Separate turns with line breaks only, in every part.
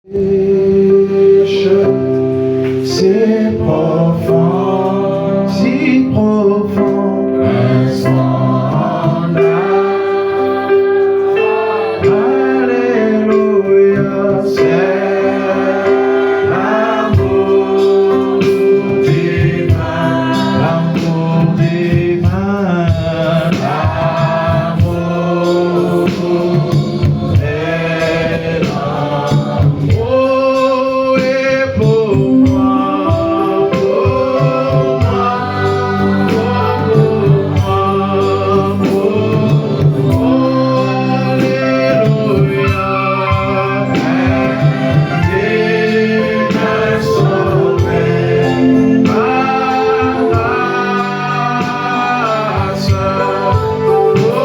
C'est profond, si profond, un scandale. Alléluia, c'est l'amour divin, l'amour divin, l'amour est l'amour est pour moi, Alléluia, Dieu m'a sauvé par grâce pour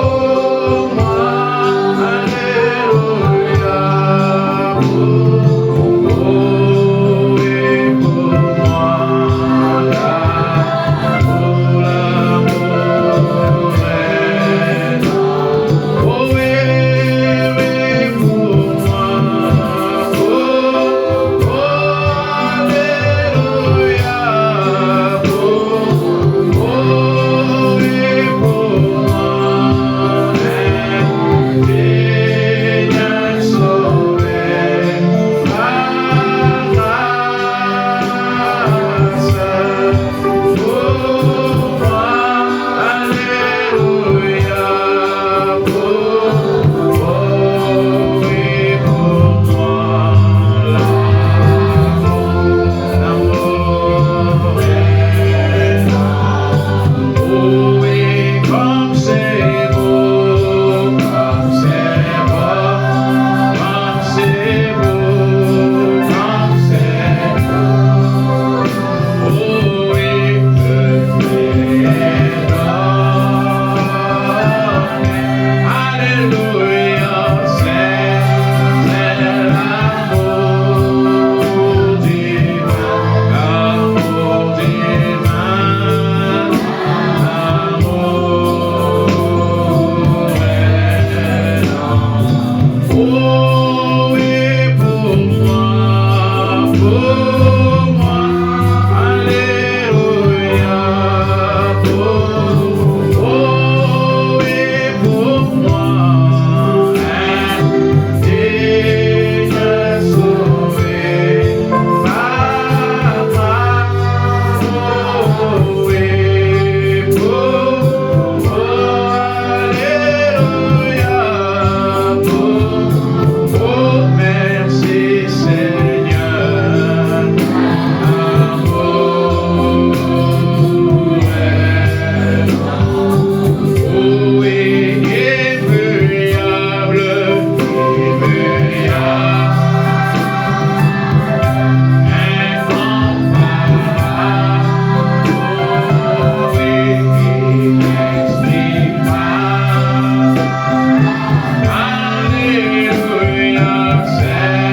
moi, Alléluia, et pour moi, l'amour est oh oui, pour moi, Alléluia, oui, pour moi, Dieu m'a sauvé par grâce pour moi, Alléluia, oui, pour moi, l'amour est oui, comme c'est beau, comme c'est beau, comme c'est beau, comme c'est beau. Oui, que Dieu est donné. Alléluia, c'est l'amour divin, l'amour divin, l'amour est oh oui, pour moi, Alléluia, oh oui, pour moi, Dieu m'a sauvé par grâce, oui, pour Alléluia, oh merci Seigneur, l'amour est oui, immuable, incomparable, oui, inexplicable. Alléluia, c'est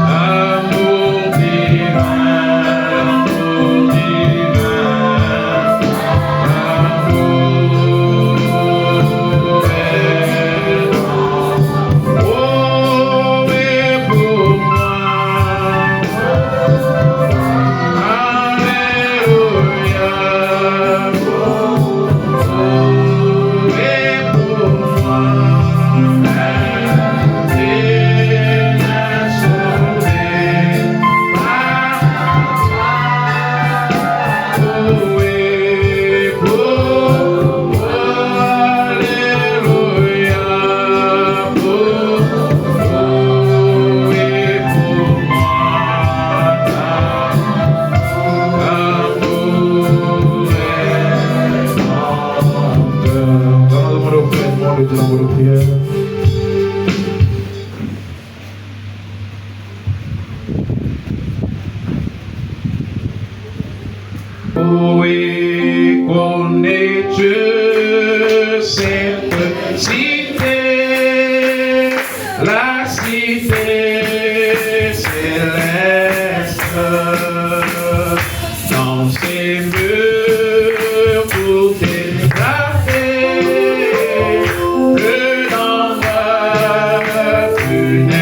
l'amour divin, l'amour divin, l'amour est oh oui, pour moi, Alléluia, et pour moi, Dieu m'a sauvé par oui, pour Alléluia, oui, pour moi, l'amour est dans le monde au Père, dans le monde de prière. Oui, connais-tu cette cité, la cité céleste, dans ses murs pour t'éclater, que dans la funèbre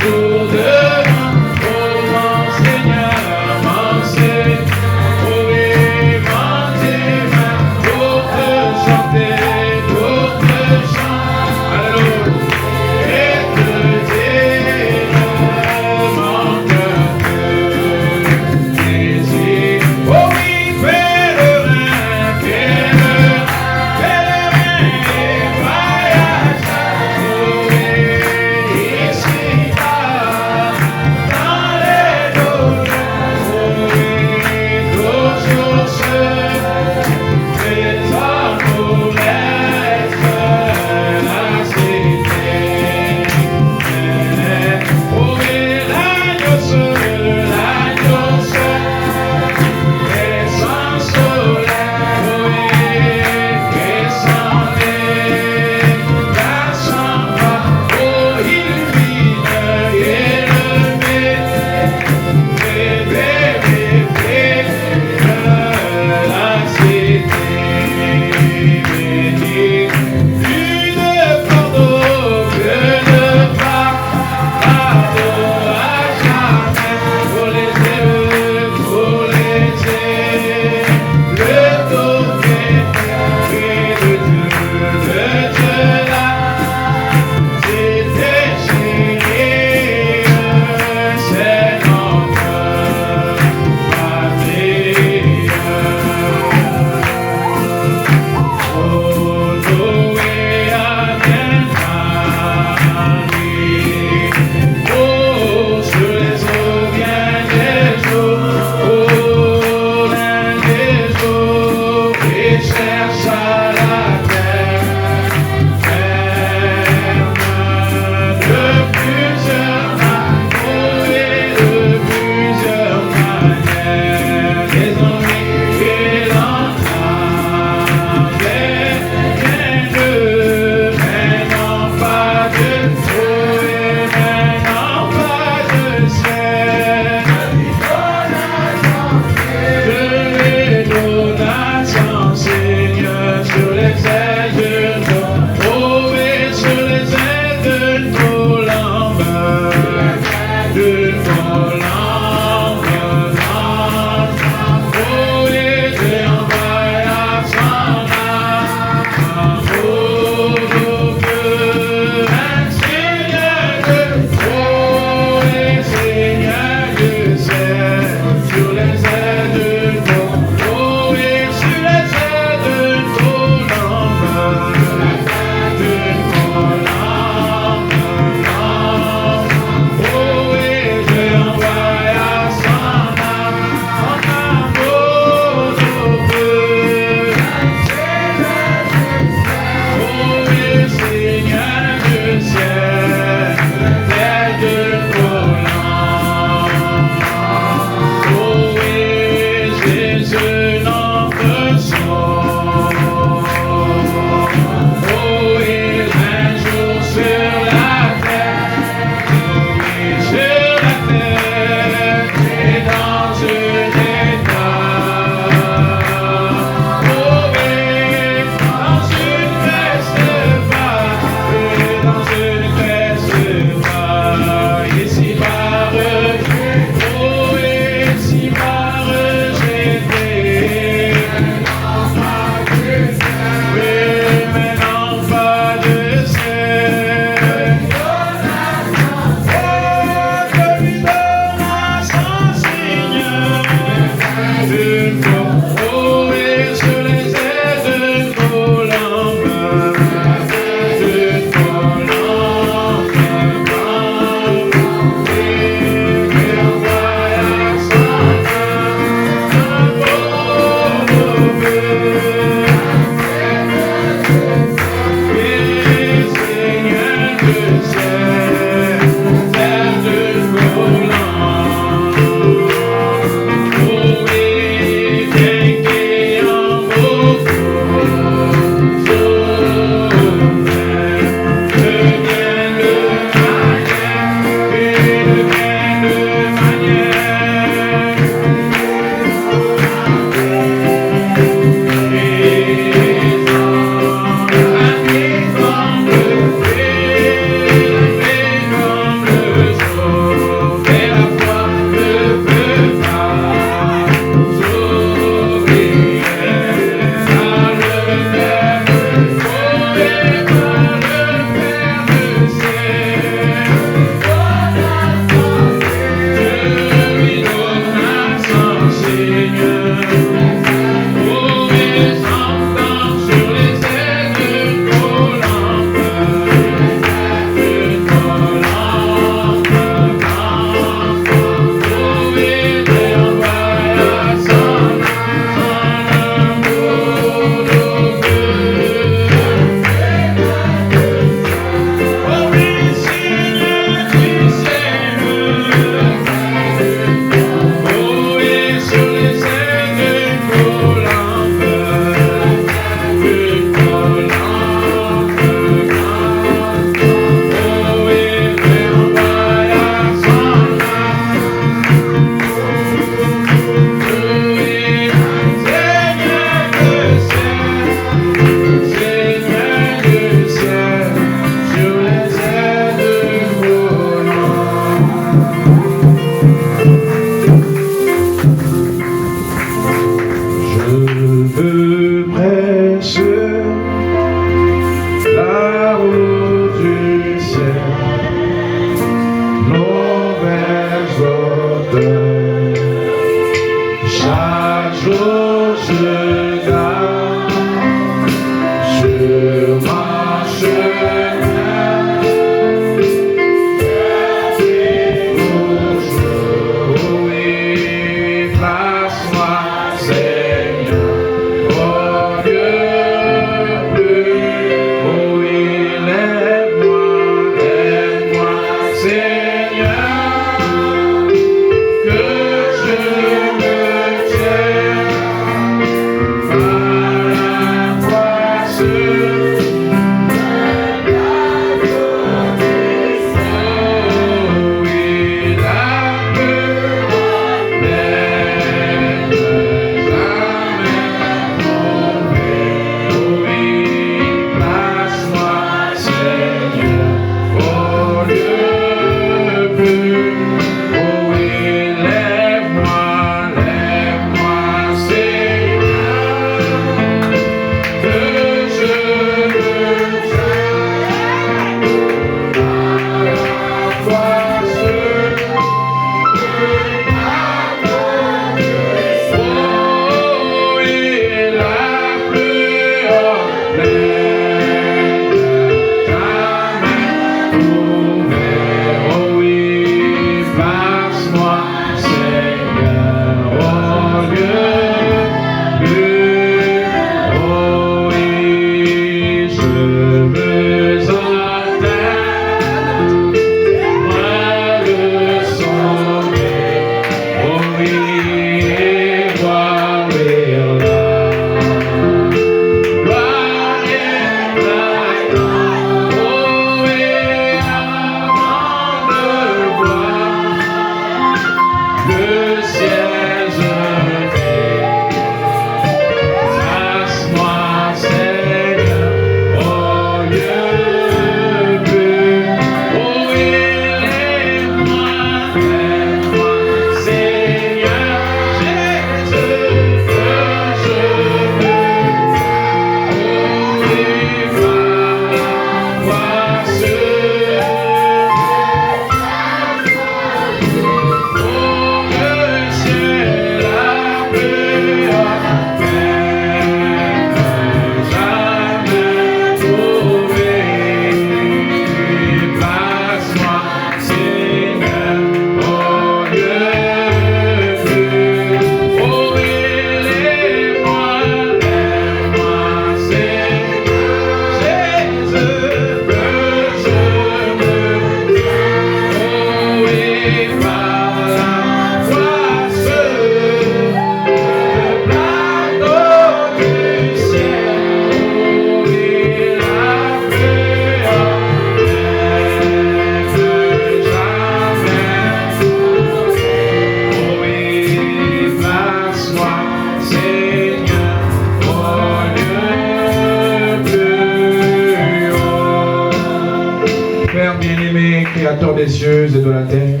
créateur des cieux et de la terre,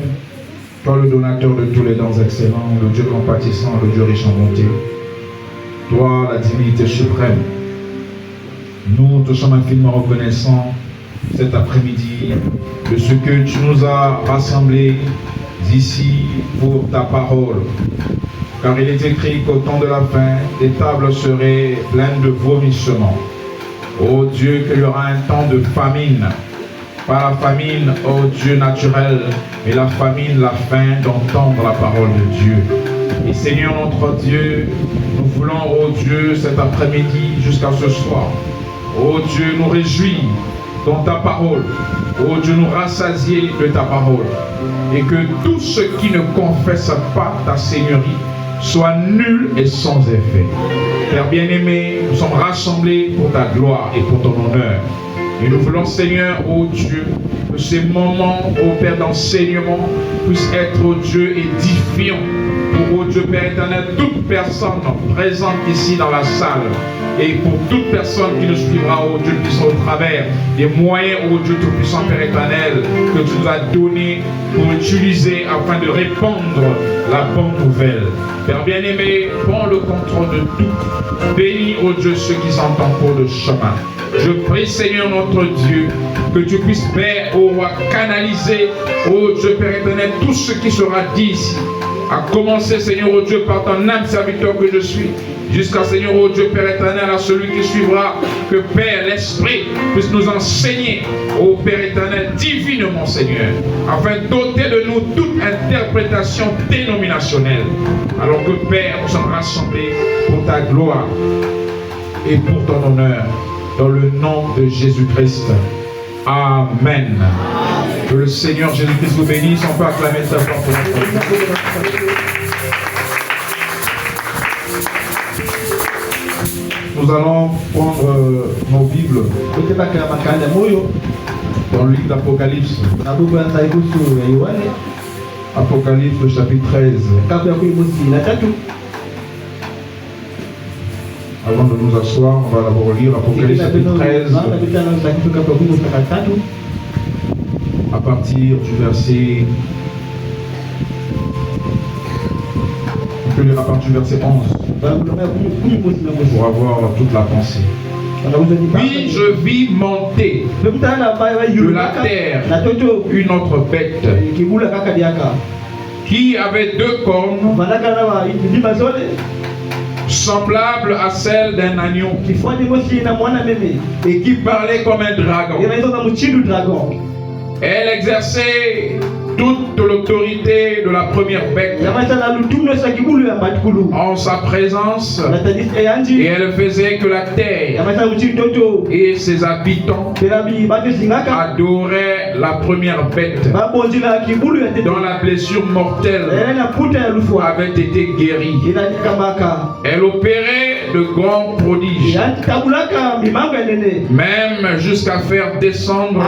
toi le donateur de tous les dons excellents, le Dieu compatissant, le Dieu riche en bonté, toi la divinité suprême, nous te sommes infiniment reconnaissants cet après-midi de ce que tu nous as rassemblés ici pour ta parole. Car il est écrit qu'au temps de la fin, les tables seraient pleines de vomissements. Ô Dieu, qu'il y aura un temps de famine. Pas la famine, ô Dieu naturel, mais la famine, la faim d'entendre la parole de Dieu. Et Seigneur notre Dieu, nous voulons, ô Dieu, cet après-midi jusqu'à ce soir, ô Dieu, nous réjouir dans ta parole. Ô Dieu, nous rassasier de ta parole. Et que tous ceux qui ne confessent pas ta Seigneurie soient nuls et sans effet. Père bien-aimé, nous sommes rassemblés pour ta gloire et pour ton honneur. Et nous voulons, Seigneur, ô Dieu, que ces moments, ô Père d'enseignement, puissent être, ô Dieu, édifiants pour, ô Dieu, Père éternel, toute personne présente ici dans la salle. Et pour toute personne qui nous suivra, ô Dieu puissant, au travers des moyens, ô Dieu tout-puissant, Père éternel, que tu nous as donnés pour utiliser afin de répandre la bonne nouvelle. Père bien-aimé, prends le contrôle de tout. Bénis, ô Dieu, ceux qui sont en cours de chemin. Je prie, Seigneur notre Dieu, que tu puisses, Père, ô roi, canaliser, ô Dieu, Père éternel, tout ce qui sera dit ici. À commencer, Seigneur, ô Dieu, par ton âme serviteur que je suis, jusqu'à, Seigneur, ô Dieu, Père éternel, à celui qui suivra, que Père, l'Esprit puisse nous enseigner, ô Père éternel, divinement, Seigneur, afin d'ôter de nous toute interprétation dénominationnelle. Alors que, Père, nous sommes rassemblés pour ta gloire et pour ton honneur, dans le nom de Jésus-Christ. Amen. Que le Seigneur Jésus-Christ vous bénisse. On peut acclamer sa voix pour notre. Nous allons prendre nos Bibles dans le livre d'Apocalypse. Apocalypse, le chapitre 13. Avant de nous asseoir, on va d'abord lire Apocalypse chapitre 13 à partir du verset. On peut lire à partir du verset 11 pour avoir toute la pensée. Puis je vis monter de la terre une autre bête qui avait deux cornes semblable à celle d'un agneau et qui parlait comme un dragon. Elle exerçait toute l'autorité de la première bête en sa présence, et elle faisait que la terre et ses habitants adoraient la première bête dont la blessure mortelle avait été guérie. Elle opérait de grands prodiges, même jusqu'à faire descendre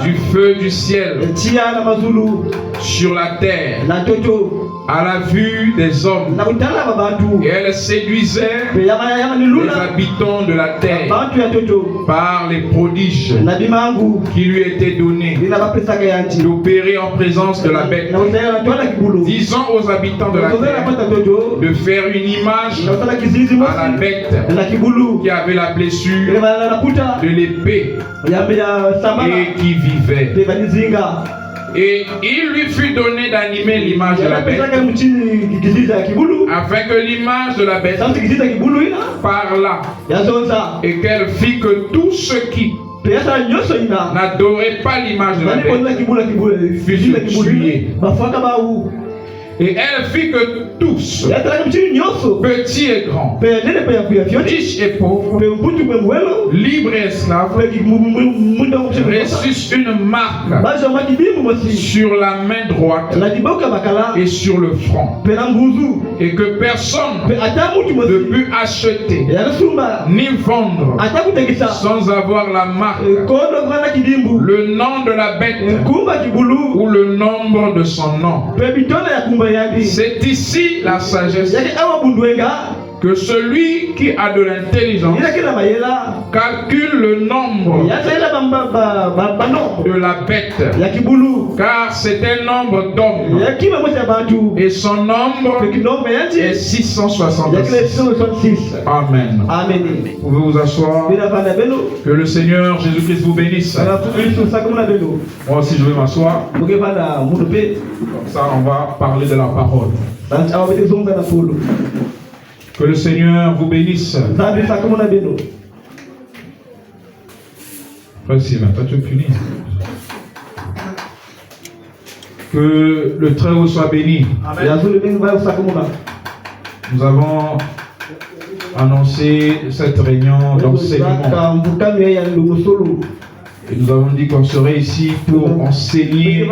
du feu du ciel sur la terre à la vue des hommes, et elle séduisait les habitants de la terre par les prodiges qui lui étaient donnés d'opérer en présence de la bête, disant aux habitants de la terre de faire une image à la bête qui avait la blessure de l'épée et qui vivait. Et il lui fut donné d'animer l'image de la bête, afin que l'image de la bête parlât, et qu'elle fit que tous ceux qui n'adoraient pas l'image de la bête fussent tués. Et elle fit que tous, petits et grands, riches et pauvres, libres et esclaves, reçussent une marque sur la main droite et sur le front, et que personne ne put acheter ni vendre sans avoir la marque, le nom de la bête ou le nombre de son nom. C'est ici la sagesse que celui qui a de l'intelligence calcule le nombre de la bête, car c'est un nombre d'hommes et son nombre est 666. Amen. Vous pouvez vous asseoir. Que le Seigneur Jésus-Christ vous bénisse. Moi aussi je vais m'asseoir. Comme ça on va parler de la parole. Que le Seigneur vous bénisse. Merci, toi tu es puni. Que le Très-Haut soit béni. Nous avons annoncé cette réunion d'enseignement. Et nous avons dit qu'on serait ici pour enseigner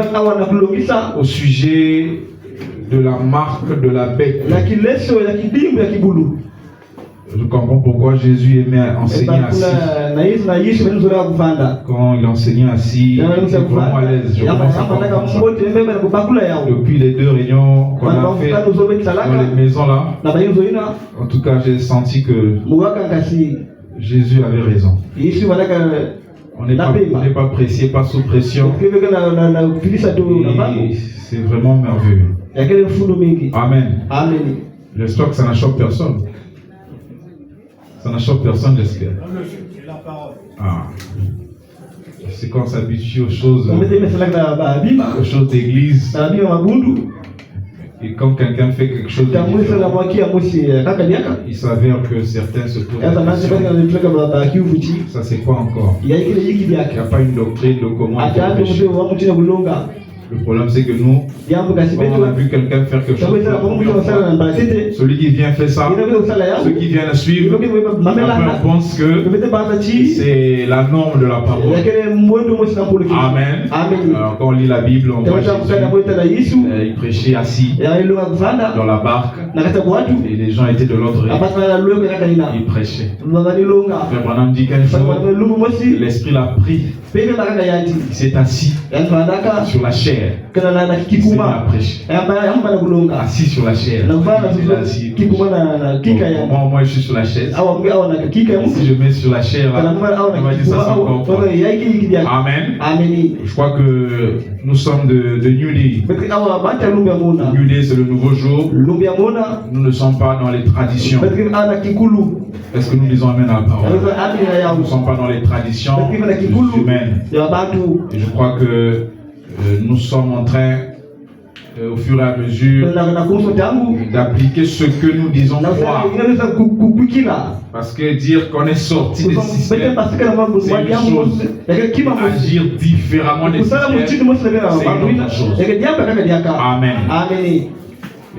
au sujet de la marque de la bête. Je comprends pourquoi Jésus aimait enseigner assis. Quand il enseignait assis, il était vraiment à l'aise. Je commence à comprendre ça. Depuis les 2 réunions qu'on a fait dans les maisons là, en tout cas j'ai senti que Jésus avait raison. On n'est pas pressé, pas sous pression. Et c'est vraiment merveilleux. Amen. J'espère que ça n'a choqué personne. Ça n'a choqué personne, j'espère. Ah. C'est quand on s'habitue aux choses d'église. Et quand quelqu'un fait quelque chose de différent, il s'avère que certains se posent la question. Ça c'est quoi encore? Il n'y a pas une doctrine de comment il faut pécher. Le problème c'est que nous, quand on a vu quelqu'un faire quelque chose, celui qui vient faire ça, ceux qui viennent suivre, après on pense que c'est la norme de la parole. Amen. Alors, quand on lit la Bible, on voit Jésus, il prêchait assis dans la barque et les gens étaient de l'autre côté. Il prêchait. Frère Branham dit qu'un jour, l'Esprit l'a pris. Il s'est assis sur la chair. Il s'est à prêcher. Assis sur la chair. Moi je suis sur la chaise. Si je mets sur la chair, on va dire ça c'est encore quoi. Amen. Je crois que nous sommes de New Day. New Day c'est le nouveau jour. Nous ne sommes pas dans les traditions. Est-ce que nous disons Amen à la parole? Nous ne sommes pas dans les traditions humaines. Et je crois que nous sommes en train, au fur et à mesure, d'appliquer ce que nous disons croire. Parce que dire qu'on est sorti des systèmes, c'est une chose. Agir différemment des systèmes, c'est une autre chose. Amen.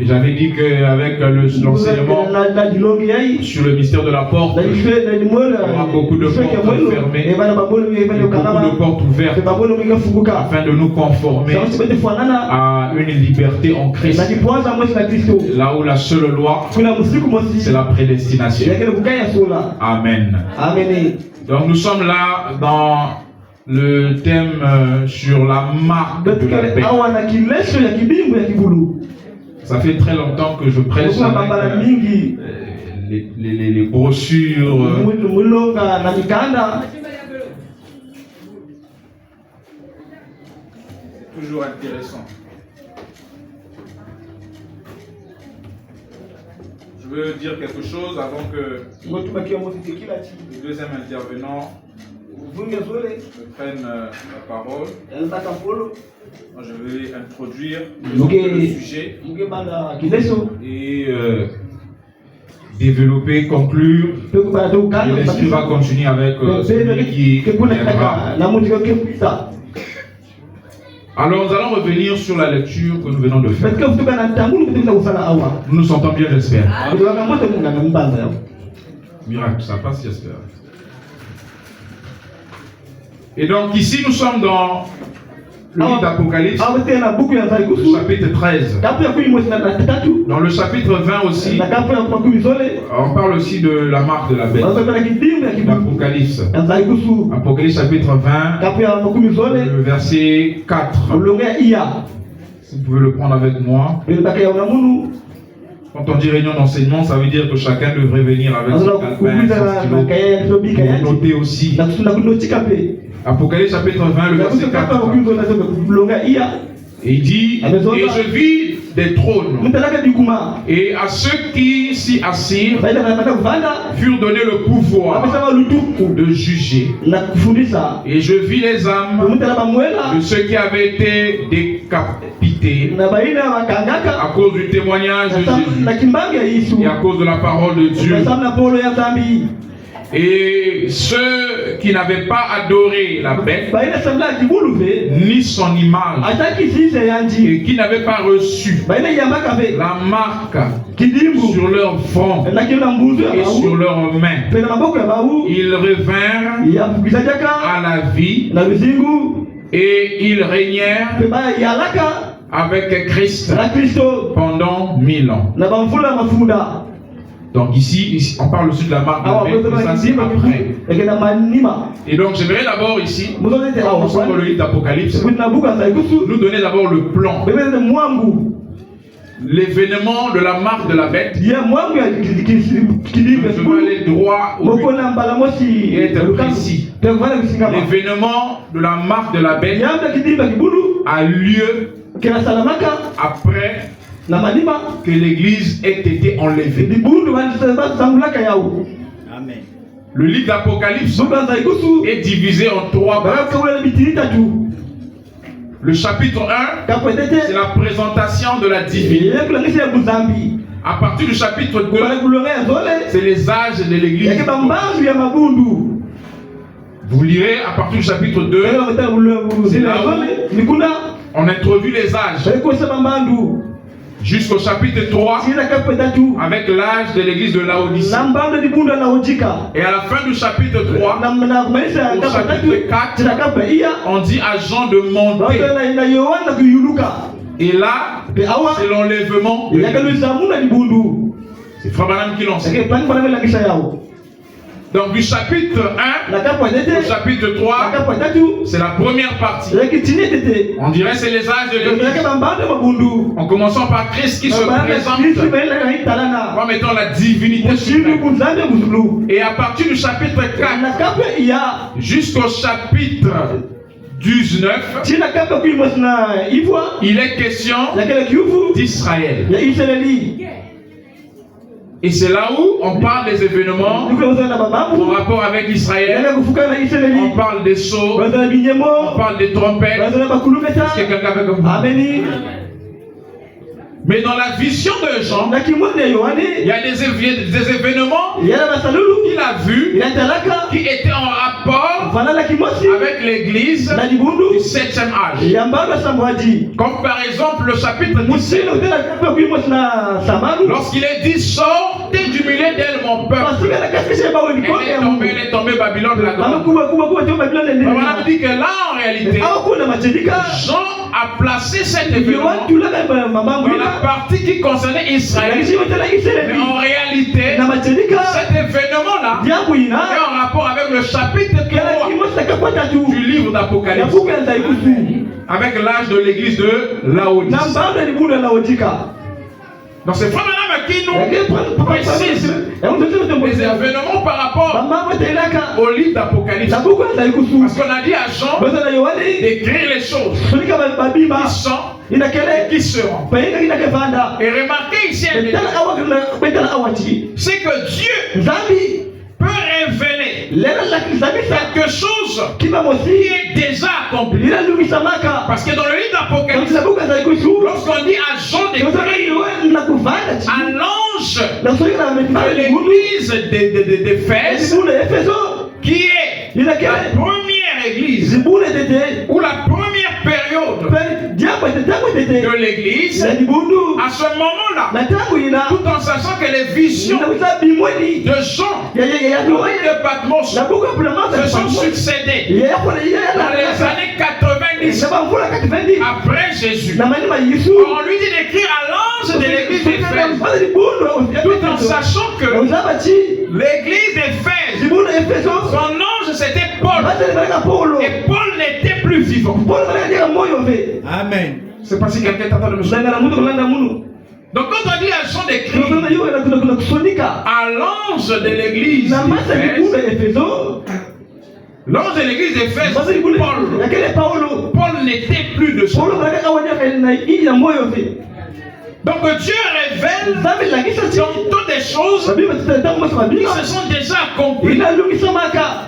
Et j'avais dit qu'avec l'enseignement sur le mystère de la porte, il y aura beaucoup de portes fermées et beaucoup de portes ouvertes afin de nous conformer à une liberté en Christ. Là où la seule loi, c'est la prédestination. Amen. Donc nous sommes là dans le thème sur la marque de la bête. Ça fait très longtemps que je prêche avec les brochures. Toujours intéressant. Je veux dire quelque chose avant que le deuxième intervenant prenne la parole. Moi, je vais introduire le sujet et développer, conclure. Et l'Esprit va continuer avec celui qui viendra. Alors nous allons revenir sur la lecture que nous venons de faire. Nous nous sentons bien, j'espère. Miracle, ça passe, j'espère. Et donc ici nous sommes dans le livre d'Apocalypse, le chapitre 13. Dans le chapitre 20 aussi, on parle aussi de la marque de la bête. L'Apocalypse. Apocalypse chapitre 20, le verset 4. Si vous pouvez le prendre avec moi. Quand on dit réunion d'enseignement, ça veut dire que chacun devrait venir avec son calepin, son stylo, pour noter aussi. Apocalypse chapitre 20, le verset 4. Et il dit, et je vis des trônes, et à ceux qui s'y assirent furent donnés le pouvoir de juger. Et je vis les âmes de ceux qui avaient été décapités à cause du témoignage de Jésus et à cause de la parole de Dieu. Et ceux qui n'avaient pas adoré la bête, ni son image, et qui n'avaient pas reçu la marque sur leur front et sur leurs mains, ils revinrent à la vie et ils régnèrent avec Christ pendant 1000 ans. Donc ici, on parle aussi de la marque de bête, mais ça c'est après. Et donc j'aimerais d'abord ici, commençons dans le livre d'Apocalypse, nous donner d'abord le plan, l'événement de la marque de la bête. Je vais aller droit au but et être précis. L'événement de la marque de la bête a lieu après que l'église ait été enlevée. Amen. Le livre d'Apocalypse est divisé en 3 parties. Le chapitre 1, c'est la présentation de la divinité. À partir du chapitre 2, c'est les âges de l'église. Vous lirez à partir du chapitre 2, c'est là où on introduit les âges. Jusqu'au chapitre 3, avec l'âge de l'église de Laodicée. Et à la fin du chapitre 3, au chapitre 4, on dit à Jean de monter. Et là, c'est l'enlèvement de l'église. C'est Frère Branham qui l'enseigne. Donc du chapitre 1 au chapitre 3, c'est la première partie. On dirait c'est les âges de l'église. En commençant par Christ qui se présente comme étant la divinité suprême. Et à partir du chapitre 4 jusqu'au chapitre 19, il est question d'Israël. Et c'est là où on parle des événements en rapport avec Israël. On parle des sceaux, on parle des trompettes. Est-ce que quelqu'un veut comme vous? Mais dans la vision de Jean, il y a des événements qu'il a vus qui étaient en rapport avec l'église du 7e âge. Comme par exemple le chapitre 17. Lorsqu'il est dit, sortez du milieu d'elle mon peuple. Elle est tombée Babylone de la grande. On a dit que là en réalité, Jean a placé cet événement dans la partie qui concernait Israël. Mais en réalité, cet événement-là est en rapport avec le chapitre 3 du livre d'Apocalypse, avec l'âge de l'église de Laodicée. Donc c'est Frère Branham qui nous précise les événements par rapport au livre d'Apocalypse. Parce qu'on a dit à Jean d'écrire les choses qui sont et qui seront. Et remarquez ici un détail, c'est que Dieu peut révéler quelque chose qui est déjà accompli. Parce que dans le livre d'Apocalypse, lorsqu'on dit à Jean d'écrire à l'ange de l'église d'Éphèse, qui est la première église ou la première période de l'église, à ce moment-là, tout en sachant que les visions de Jean et de Patmos se sont succédées dans les années 90 après Jésus. On lui dit d'écrire à l'ange de l'église d'Éphèse, tout en sachant que l'église d'Éphèse, son ange c'était Paul, et Paul n'était plus vivant. Amen. C'est pas si quelqu'un t'entend de me soutenir.
Donc quand on dit elles sont des cris
kusonika
à l'ange de l'église
na masa
d'Éphèse,
ya Efeso
l'ange de l'église d'Éphèse,
basi likulu
Paul,
yakele Paulo
Paul n'était plus de son.
Paulo balaka wanyaka na ili ya moyo fe
Donc Dieu révèle
zambi la kisa
dans toutes des choses
sabi batata kwa
qui
sababu
se sont déjà accomplies.
ina lungisha maka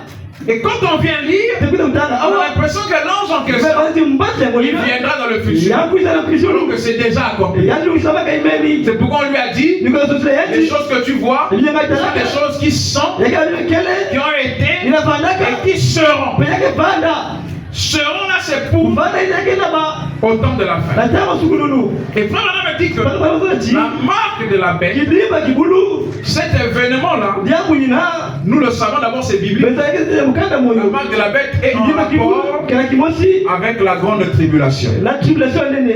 Et quand on vient lire,
tekuta mtanga
on a
awa
l'impression que l'ange en question,
basi mbate
il
ngolina
viendra dans le futur.
yakuza na
Alors
kusuru
que c'est déjà accompli.
ya lungisha maka imeni
C'est pourquoi on lui a dit,
niko sosle
les
yati
choses que tu vois, ce sont des choses qui sont,
yakale
qui
kele
ont été
inafanyaka
et qui seront.
peyake banda
Seront là, c'est pour
banda inake na ba
au temps de la fin.
na tama sukululu
Et frère Madame me dit que
bana bana ji
la marque de la bête,
kidima kibulu
cet événement-là,
diamu ina
nous le savons d'abord, c'est biblique.
betake mukanda
La
moyo
marque de la bête est en
kidima kibulu
rapport
kana kimosi
avec la grande tribulation.
la tribulation nene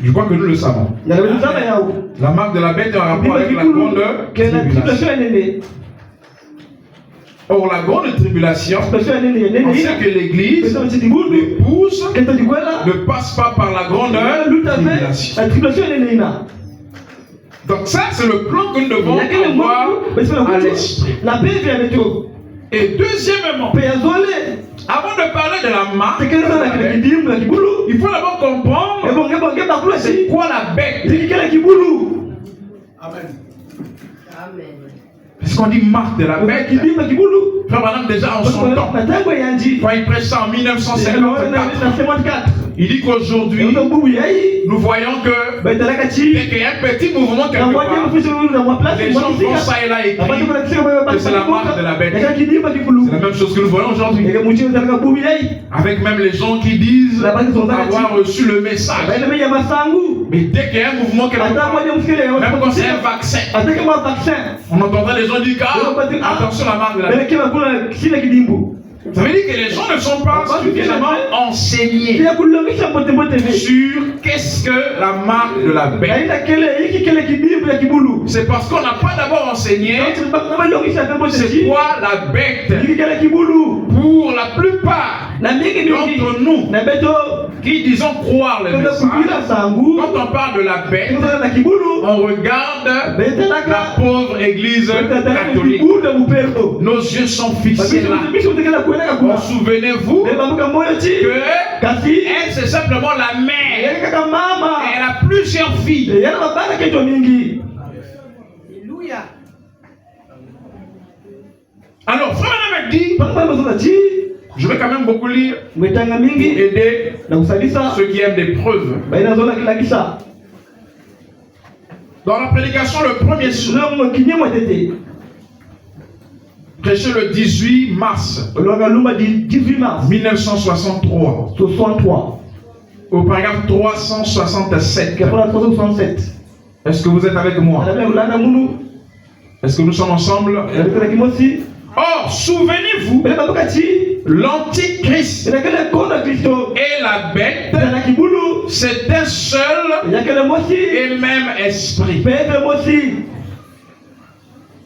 Je crois que nous le savons.
na bezama yao
La marque de la bête est en rapport
kidima
avec la
kibulu
grande
kana
tribulation.
tribulation nene
Or, la grande tribulation,
tribulation nene
on
nene
sait que l'Église,
pesa mtibulu
l'épouse,
kenta dikwela
ne passe pas par la grande
luta fe
tribulation.
la tribulation nene ina
Donc ça, c'est le plan que nous devons
yakele
avoir
mungu besema
à
kuti
l'esprit.
la paix vient de toi
Et deuxièmement,
pe yazole
avant de parler de la marque,
tekeleza na kile kidimu na kibulu
il faut d'abord comprendre
ebonge bakula
c'est
si
quoi la bête.
tikikele kibulu
Parce qu'on dit marque de la bête.
kidimu na kibulu
Frère Madame, déjà en son temps,
na tango yanji
quand il prêche ça en 1954,
na 54
il dit qu'aujourd'hui,
ndo bubu yai
nous voyons que
betalaka
dès
chi
qu'il y a un petit mouvement
na
quelque
mwaje
part,
mfisho na mwa place
les gens vont ça et là et
abati
crient
kuna kisema baba
que c'est la marque de la bête.
ya kidimu na kibulu
C'est la même chose que nous voyons aujourd'hui.
ega muchi betalaka bubu yai
Avec même les gens qui disent avoir reçu le message.
baina meya masangu
Mais dès qu'il y a un mouvement quelque
ata
part,
mwaje msikele
même quand c'est un vaccin,
ata kama vaccin
on entendra les gens dire attention la marque de la bête.
bele kima kuna kile kidimbu
Ça veut dire que les gens ne sont pas suffisamment enseignés
kia kulongisha mbote mbote vi
sur qu'est-ce que la marque de la bête.
aina kele hiki kile kidimbu ya kibulu
C'est parce qu'on n'a pas d'abord enseigné
balongisha pembo
c'est
sisi
quoi la bête.
hiki kile kibulu
Pour la plupart
na mingi mingi
d'entre nous
na beto
qui disons croire le
kuna
message,
kupila sangu
quand on parle de la bête,
kuna na kibulu
on regarde la
betalaka
pauvre église
betalaka
catholique.
kibulu na bupeto
Nos yeux sont fixés là.
bisho tekela kueleka
Bon,
kwa
souvenez-vous
bebamuka moyo chi
que
kasi
elle c'est simplement la mère.
yeye kaka mama
Elle a plusieurs filles.
yana mabana keto mingi
Alors, frère Madame dit,
papa mazona chi
je vais quand même beaucoup lire
mwetanga
pour
mingi
aider
na kusalisa
ceux qui aiment des preuves.
baina zona kila kisa
Dans la prédication, le premier soir,
longo kinyemo tete
prêché le 18 mars
olwanga lumba di 18 mars
1963,
63
au paragraphe 367.
kapala 367
Est-ce que vous êtes avec moi?
alabe ulanda mundu
Est-ce que nous sommes ensemble?
alipela kimosi
Or, souvenez-vous,
bele babuka chi
l'antichrist
inakele kondo kristo
et la bête,
na kibulu
c'est un seul
yakele mosi
et même esprit.
pepe mosi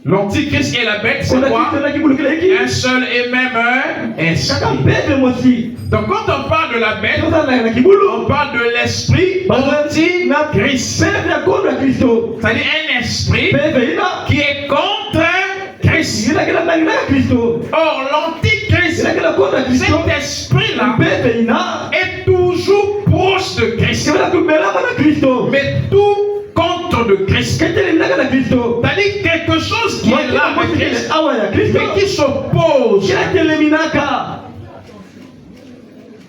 L'antichrist et la bête, c'est
kondo
quoi?
kristo na kibulu kile hiki
Un seul et même
kaka
esprit.
pepe mosi
Donc quand on parle de la bête,
sasa na kibulu
on parle de l'esprit
na
anti-Christ.
pepe ya kondo ya kristo
C'est-à-dire un esprit
pepe ina
qui est contre Christ.
inakele mangina ya kristo
Or, l'antichrist,
inakele kondo ya kristo
cet esprit-là,
pepe ina
est toujours proche de Christ,
kibela kubelama na kristo
mais tout contre de Christ.
ketele minaka na kristo
C'est-à-dire quelque chose qui est là avec Christ,
awa ya kristo
mais qui s'oppose.
ketele minaka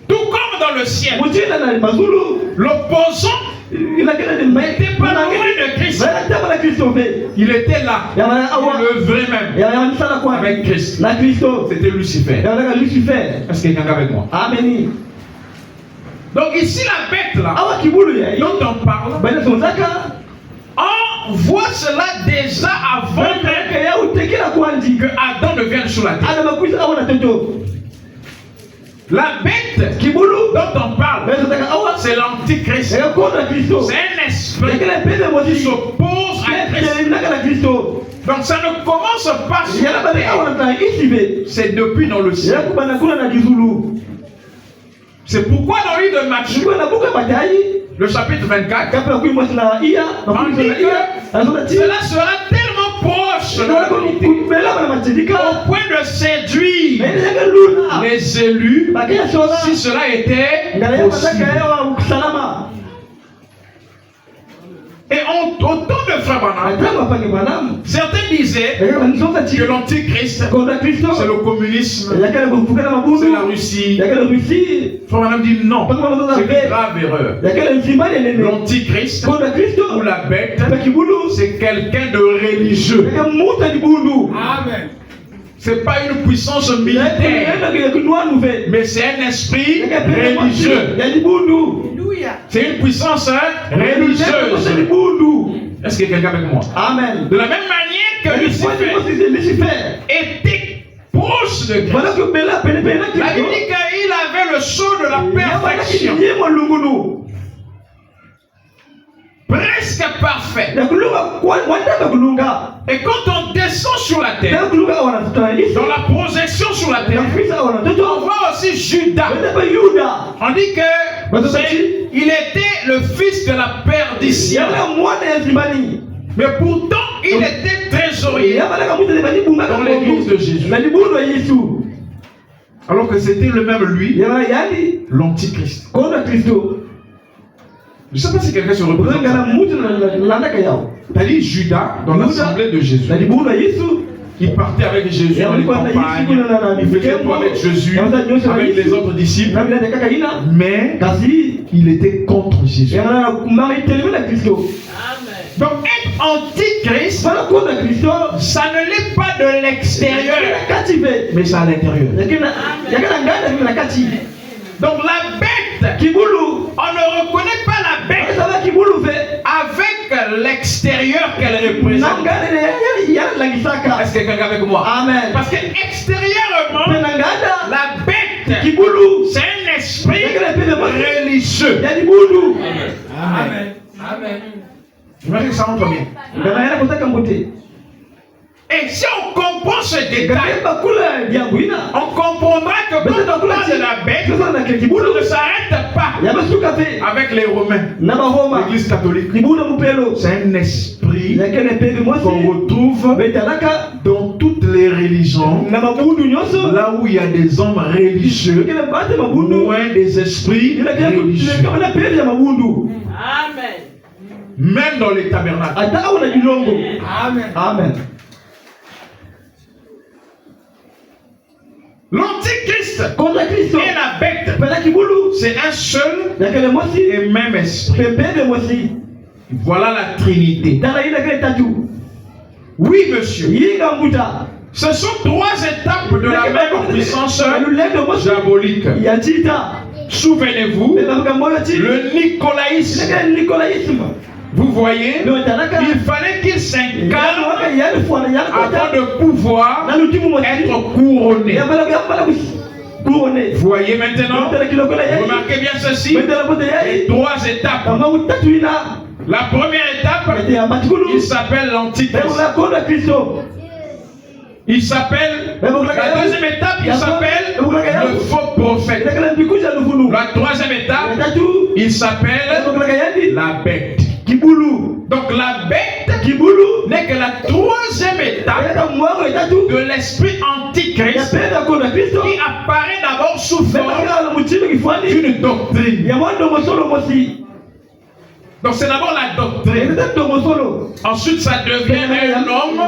Tout comme dans le ciel,
mujina na mazulu
l'opposant
inakele
n'était pas loin de Christ.
bayatama na kristo fe
Il était là,
yamana awa
le vrai même,
yanisala kwa
avec Christ.
na kristo
C'était Lucifer.
yamanaka lucifer
Est-ce qu'il y a quelqu'un avec moi?
ameni
Donc ici, la bête là,
awa kibulu ya
dont on parle,
baina sonzaka
on voit cela déjà avant
bayataka ya utekela kwanji
que Adam ne vienne sur la terre.
ana makwisa awa na toto
La bête
kibulu
dont on parle,
baina sonzaka awa
c'est l'antichrist.
ya kondo ya kristo
C'est un esprit
yakele pepe
qui
mosi
s'oppose à Christ.
ketele minaka na kristo
Donc ça ne commence pas sur
yana
la
bale awa
terre.
na tanga isibe
C'est depuis dans le ciel.
yakubana kuna na kizulu
C'est pourquoi dans l'île de Matthieu,
chukua na buka batai
le chapitre 24,
Kapela kuimwa na iya,
on
mafunzo
dit
na iya, azona
que
ti.
cela sera tellement proche de la vérité,
Kumela bana matindika.
au point de séduire
Na ile yake luna.
les élus,
Bakaya shona.
si cela était
Ngale
possible.
mataka yao salama.
Et au temps de Frère Branham,
Atama pange banamu.
certains disaient
Eka banisonga ti.
que l'antichrist,
Konda Kristo.
c'est le communisme,
Yakala kufukana mabundu.
c'est la Russie.
Yakala Russie.
Frère Branham dit non,
Pange banamu
c'est une
zabe.
grave erreur.
Yakala nsimbali nene.
L'antichrist
Konda Kristo.
ou la bête,
Taba kibulu.
c'est quelqu'un de religieux.
Yaka muta di bundu.
Amen.
C'est pas une puissance militaire,
Yaka kunwa nuve.
mais c'est un esprit
Yaka
religieux.
Ya di bundu.
C'est une puissance
Yaka
religieuse.
di bundu.
Est-ce qu'il y a quelqu'un avec moi?
Amen.
De la même manière que Lucifer était proche de Christ.
Voilà que Bella pene pene
La Bible dit qu'il avait le sceau de la perfection, presque parfait. Et quand on descend sur la terre, dans la projection sur la terre, on voit aussi Judas. On dit que il était le fils de la perdition. Mais pourtant, il était trésorier dans l'église de Jésus. Alors que c'était le même lui, l'antichrist. Je ne sais pas si quelqu'un se représente. T'as dit Judas dans l'assemblée de Jésus. Il partait avec Jésus dans les campagnes. Il faisait tout avec Jésus, avec les autres disciples. Mais il était contre Jésus. Donc être antichrist, ça ne l'est pas de l'extérieur, mais c'est à l'intérieur. Donc la bête, on ne reconnaît pas la bête avec l'extérieur qu'elle représente. Est-ce que quelqu'un est avec moi?
Amen.
Parce que extérieurement, la bête, c'est un esprit religieux.
Amen. Amen.
J'aimerais que ça rentre bien. Et si on comprend ce détail, on comprendra que quand on parle de la bête, ça ne s'arrête pas avec les Romains, l'Église catholique. C'est un esprit qu'on retrouve dans toutes les religions, là où il y a des hommes religieux, loin des esprits religieux.
Amen.
Même dans les tabernacles.
Amen.
Amen.
L'antichrist et la bête, c'est un seul et même esprit. Voilà la Trinité. Oui, monsieur. Ce sont trois étapes de la même puissance diabolique. Souvenez-vous, le nicolaïsme. Vous voyez, il fallait qu'il s'incarne avant de pouvoir être couronné. Vous voyez maintenant, remarquez bien ceci, les trois étapes. La première étape, il s'appelle l'antichrist. Il s'appelle, la deuxième étape, il s'appelle le faux prophète. La troisième étape, il s'appelle la bête. Donc la bête n'est que la troisième étape de l'esprit antichrist qui apparaît d'abord sous forme d'une doctrine. Donc c'est d'abord la doctrine. Ensuite ça devient un homme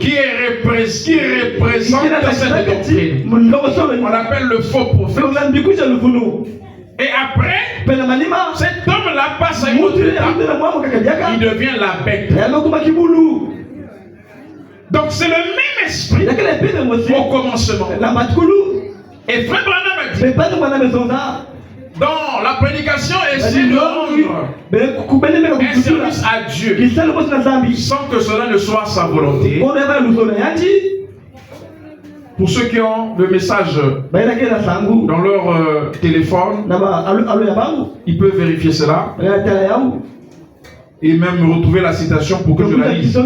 qui représente cette doctrine. On l'appelle le faux prophète. Et après, cet homme-là passe à une autre étape. Il devient la bête. Donc c'est le même esprit au commencement. Et Frère Branham a dit, dans la prédication, essaie de rendre un service à Dieu sans que cela ne soit sa volonté. Pour ceux qui ont le message dans leur téléphone, ils peuvent vérifier cela et même retrouver la citation pour que je la lise.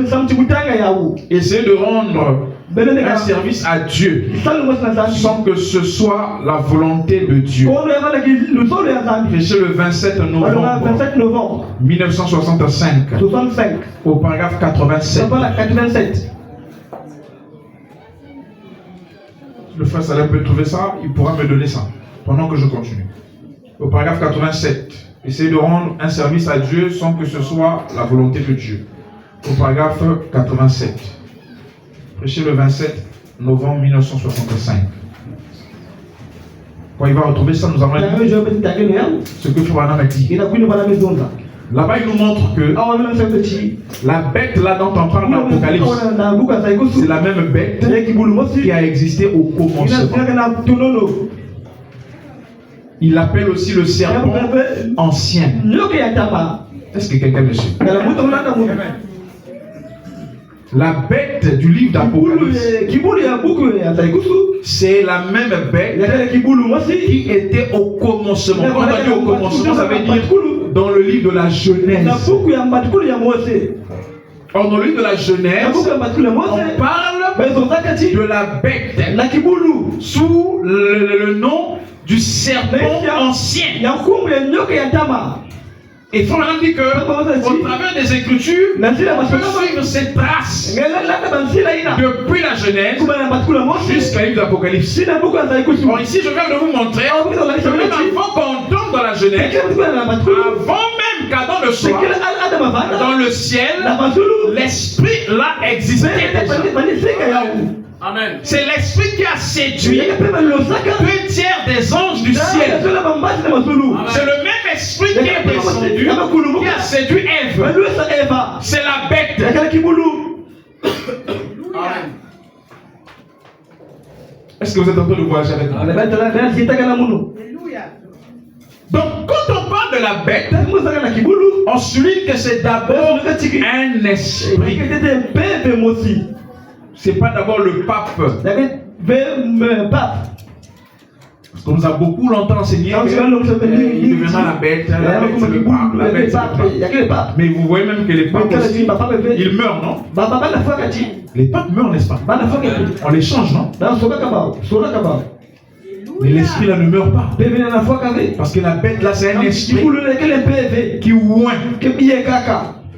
Essayez de rendre
un service à Dieu sans que ce soit la volonté de Dieu. Prêché le 27 novembre 1965 au paragraphe 87. Le frère Salem peut trouver ça, il pourra me donner ça pendant que je continue. Au paragraphe 87, essayez de rendre un service à Dieu sans que ce soit la volonté de Dieu. Au paragraphe 87, prêché le 27 novembre 1965. Quand il va retrouver ça, nous allons lire ce que Frère Branham a dit. Là-bas, il nous montre que la bête là dont on parle dans l'Apocalypse, c'est la même bête qui a existé au commencement. Il l'appelle aussi le serpent ancien. Est-ce que quelqu'un me suit? La bête du livre d'Apocalypse, c'est la même bête qui était au commencement. Quand on dit au commencement, ça veut dire dans le livre de la Genèse. Or, dans le livre de la Genèse, on parle de la bête sous le nom du serpent ancien. Et Frère Branham dit que au travers des Écritures, on peut suivre cette trace depuis la Genèse jusqu'à livre d'Apocalypse. Or ici, je viens de vous montrer que même avant qu'on tombe dans la Genèse, avant même qu'Adam ne soit dans le ciel, l'esprit là existait déjà. Amen. C'est l'esprit qui a séduit 2 tiers des anges du ciel. C'est le même esprit qui est descendu, qui a séduit Ève. C'est la bête. Est-ce que vous êtes en train de voyager avec moi? Donc, quand on parle de la bête, on souligne que c'est d'abord un esprit. C'est pas d'abord le pape. Parce qu'on nous a beaucoup longtemps enseigné qu'il deviendra la bête c'est le pape, la bête c'est le pape. Mais vous voyez même que les papes aussi, ils meurent, non? Les papes meurent, n'est-ce pas? On les change, non? Mais l'esprit là ne meurt pas. Parce que la bête là c'est un esprit qui oint.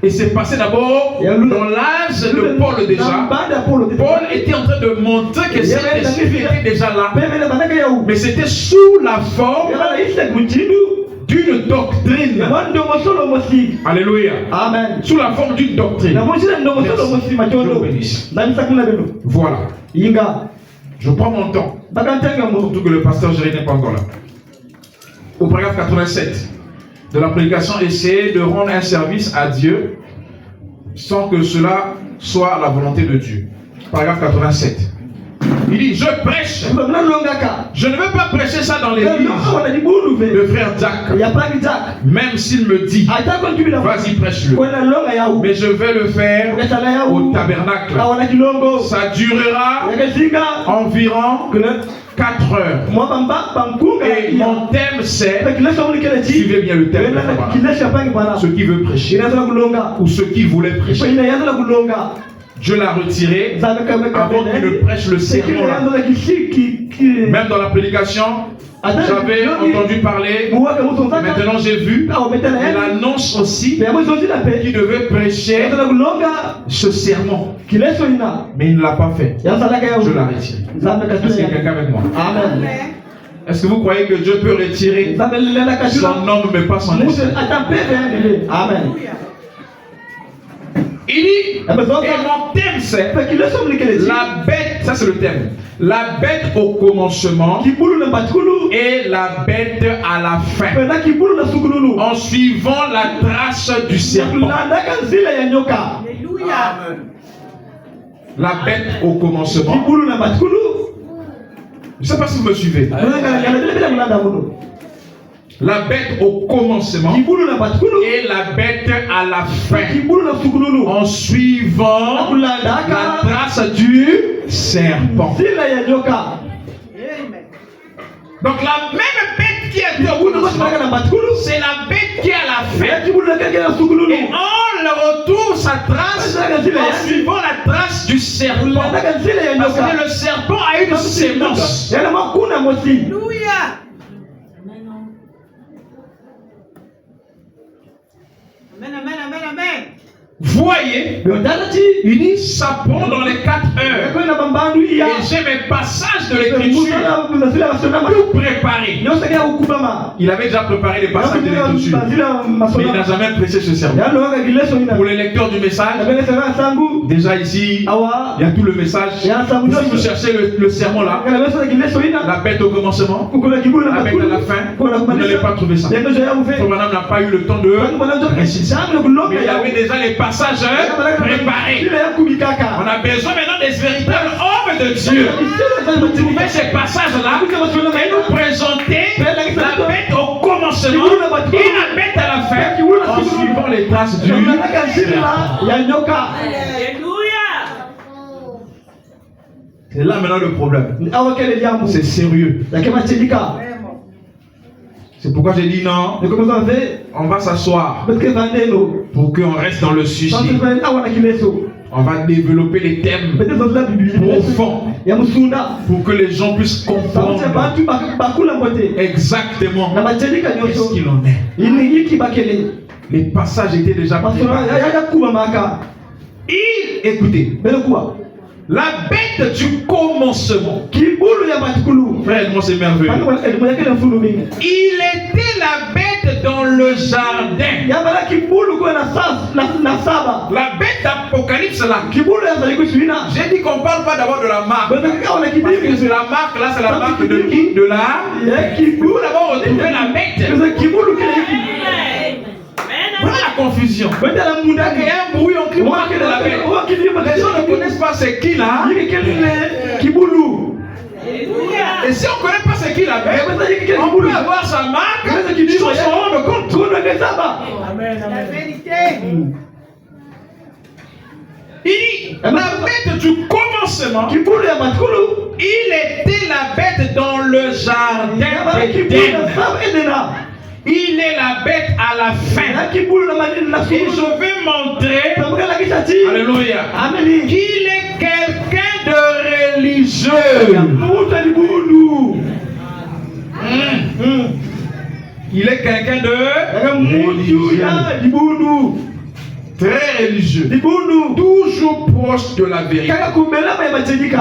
Et c'est passé d'abord dans l'âge de Paul déjà. Paul était en train de montrer que cet esprit était déjà là. Mais c'était sous la forme d'une doctrine. Alléluia. Amen. Sous la forme d'une doctrine. Voilà. Je prends mon temps. Surtout que le pasteur Jérémy n'est pas encore là. Au paragraphe 87 de la prédication, essayez de rendre un service à Dieu sans que cela soit la volonté de Dieu. Paragraphe 87. Il dit, je prêche. Je ne veux pas prêcher ça dans l'église. Le frère Jack, même s'il me dit, vas-y prêche-le. Mais je vais le faire au tabernacle. Ça durera environ 4 heures. Et mon thème c'est, suivez bien le thème, ce qui veut prêcher ou ce qui voulait prêcher. Dieu l'a retiré avant qu'il ne prêche le sermon là. Même dans la prédication, j'avais entendu parler, maintenant j'ai vu, il annonce aussi qu'il devait prêcher ce sermon. Mais il ne l'a pas fait. Je l'ai retiré. Est-ce qu'il y a quelqu'un avec moi? Amen. Est-ce que vous croyez que Dieu peut retirer son homme mais pas son esprit? Amen. Il dit, et mon thème c'est la bête, ça c'est le thème, la bête au commencement et la bête à la fin, en suivant la trace du serpent. La bête au commencement. Je ne sais pas si vous me suivez. La bête au commencement et la bête à la fin, en suivant la trace du serpent. Donc la même bête qui est au commencement, c'est la bête qui est à la fin. Et en
Paul retrouve sa trace en suivant la trace du serpent. Parce que le serpent a une sémence.
Alléluia. Amen, amen, amen, amen.
Voyez, il dit ça prend dans les 4 heures. Et j'ai mes passages de l'écriture tout préparés. Il avait déjà préparé les passages de l'écriture, mais il n'a jamais prêché ce sermon. Pour les lecteurs du message, déjà ici, il y a tout le message. Si vous cherchez le sermon là, la bête au commencement, la bête à la fin, vous n'allez pas trouver ça. Madame n'a pas eu le temps de réciter. Mais il y avait déjà les passages préparés. On a besoin maintenant des véritables hommes de Dieu pour trouver ces passages-là et nous présenter la bête au commencement et la bête à la fin en suivant les traces du
Alléluia.
C'est là maintenant le problème. C'est sérieux. C'est pourquoi j'ai dit non. On va s'asseoir pour qu'on reste dans le sujet. On va développer les thèmes profonds pour que les gens puissent comprendre exactement ce qu'il en est. Les passages étaient déjà préparés. Écoutez, la bête du commencement. Frère, c'est merveilleux. Il était la bête dans le jardin. La bête d'Apocalypse là. J'ai dit qu'on ne parle pas d'abord de la marque. Parce que c'est la marque là, c'est la marque de qui? De la. Vous d'abord retrouver la bête. Voilà la confusion. Il y a un bruit, on crie marque de la bête. Les gens ne connaissent pas c'est qui là. Et si on ne connaît pas c'est qui la bête, on peut avoir sa marque sans s'en rendre compte.
Amen, la vérité.
Il dit, la bête du commencement, il était la bête dans le jardin d'Éden. Il est la bête à la fin. Et je vais montrer, alléluia, qu'il est quelqu'un de religieux. Il est quelqu'un de religieux. Très religieux. Toujours proche de la vérité.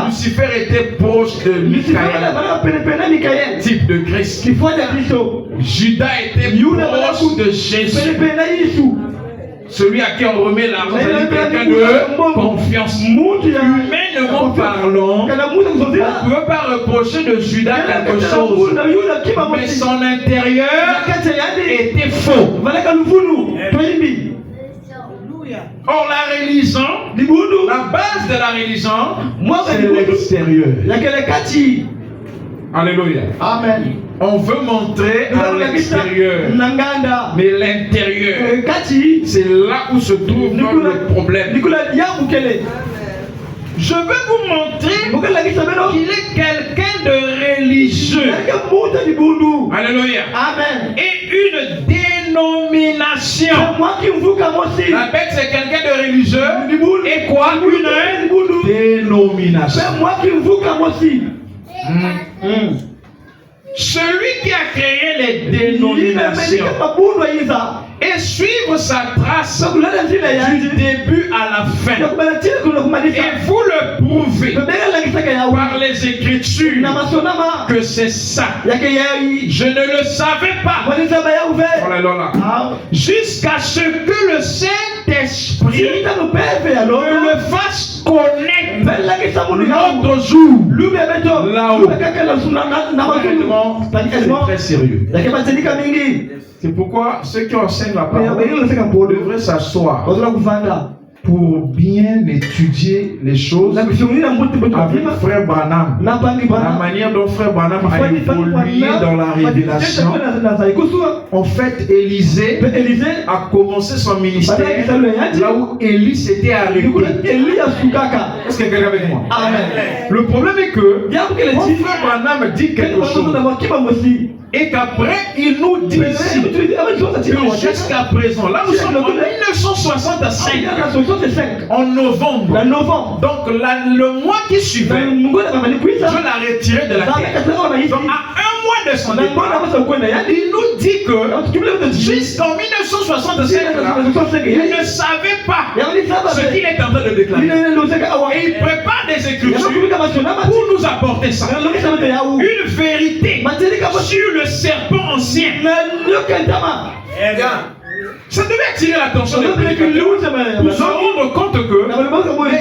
Lucifer était proche de Michael, type de Christ. Judas était proche de Jésus. Celui à qui on remet l'argent, c'est quelqu'un de confiance. Humainement parlant, on ne peut pas reprocher de Judas quelque chose. Mais son intérieur était faux. Or la religion, la base de la religion, c'est l'extérieur. Alléluia.
Amen.
On veut montrer à l'extérieur, mais l'intérieur, c'est là où se trouve le problème. Je veux vous montrer qu'il est quelqu'un de religieux. Alléluia.
Amen.
Et une dénomination. La bête c'est quelqu'un de religieux. Et quoi? Une dénomination. Celui qui a créé les dénominations et suivre sa trace du début à la fin. Et vous le prouvez par les Écritures que c'est ça. Je ne le savais pas. Jusqu'à ce que le Saint-Esprit me le fasse connaître l'autre jour. Là-haut. C'est très sérieux. C'est pourquoi ceux qui enseignent la parole devraient s'asseoir pour bien étudier les choses avec Frère Branham. La manière dont Frère Branham a évolué dans la révélation. En fait, Élisée a commencé son ministère là où Élie s'était arrêté. Est-ce que quelqu'un avec moi?
Amen.
Le problème est que quand Frère Branham dit quelque chose,
Et qu'après, il nous dit ici que jusqu'à présent, là nous sommes en 1965, en novembre. Donc le mois qui suivait, Dieu l'a retiré de la terre. Donc à un mois de son départ, il nous dit que jusqu'en 1965, il ne savait pas ce qu'il est en train de déclarer. Et il prépare des écritures pour nous apporter ça. Une vérité sur le serpent ancien. Ça devait attirer l'attention des prédicateurs pour se rendre compte que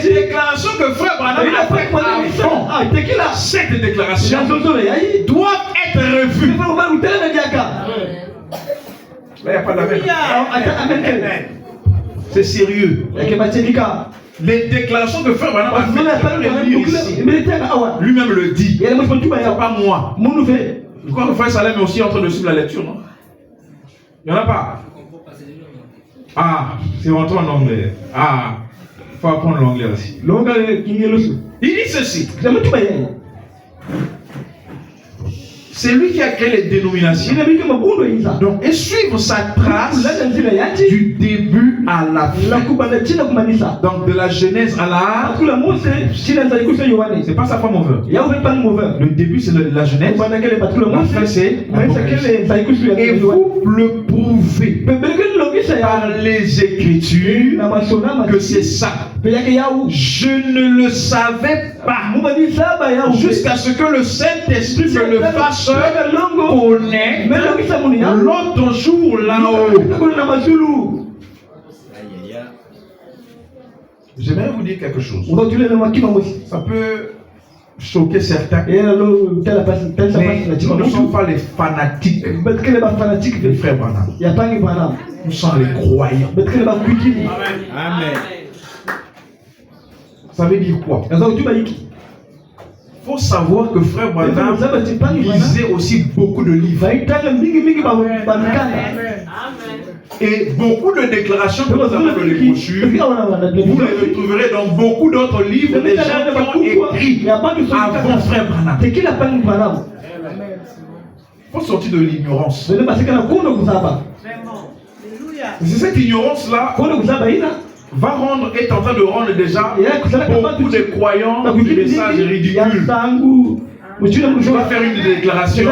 les déclarations que Frère Branham a faites avant cette déclaration doivent être revues. Là, il n'y a pas d'amen. C'est sérieux. Les déclarations que Frère Branham a faites ici, lui-même le dit. C'est pas moi. Je crois que Frère Salem est aussi en train de suivre la lecture, non? Il n'y en a pas. Ah, c'est rentré en anglais. Ah, il faut apprendre l'anglais aussi. Il dit ceci. C'est lui qui a créé les dénominations. Donc, et suivre sa trace du début à la fin. Donc, de la Genèse à la... C'est pas sa femme over. Le début, c'est la Genèse. La fin, c'est l'Apocalypse. Et vous le prouvez par les Écritures que c'est ça. Je ne le savais pas jusqu'à ce que le Saint-Esprit me le fasse connaître l'autre jour là-haut. J'aimerais vous dire quelque chose. Ça peut choquer certains. Mais nous ne sommes pas les fanatiques des frères Branham. Nous sommes les croyants. Amen. Ça veut dire quoi? Il faut savoir que Frère Branham lisait aussi beaucoup de livres. Et beaucoup de déclarations que nous avons dans les brochures, vous les retrouverez dans beaucoup d'autres livres des gens qui ont écrit avant Frère Branham. Il faut sortir de l'ignorance. C'est cette ignorance-là est en train de rendre déjà beaucoup de croyants des messages ridicules. Je vais faire une déclaration,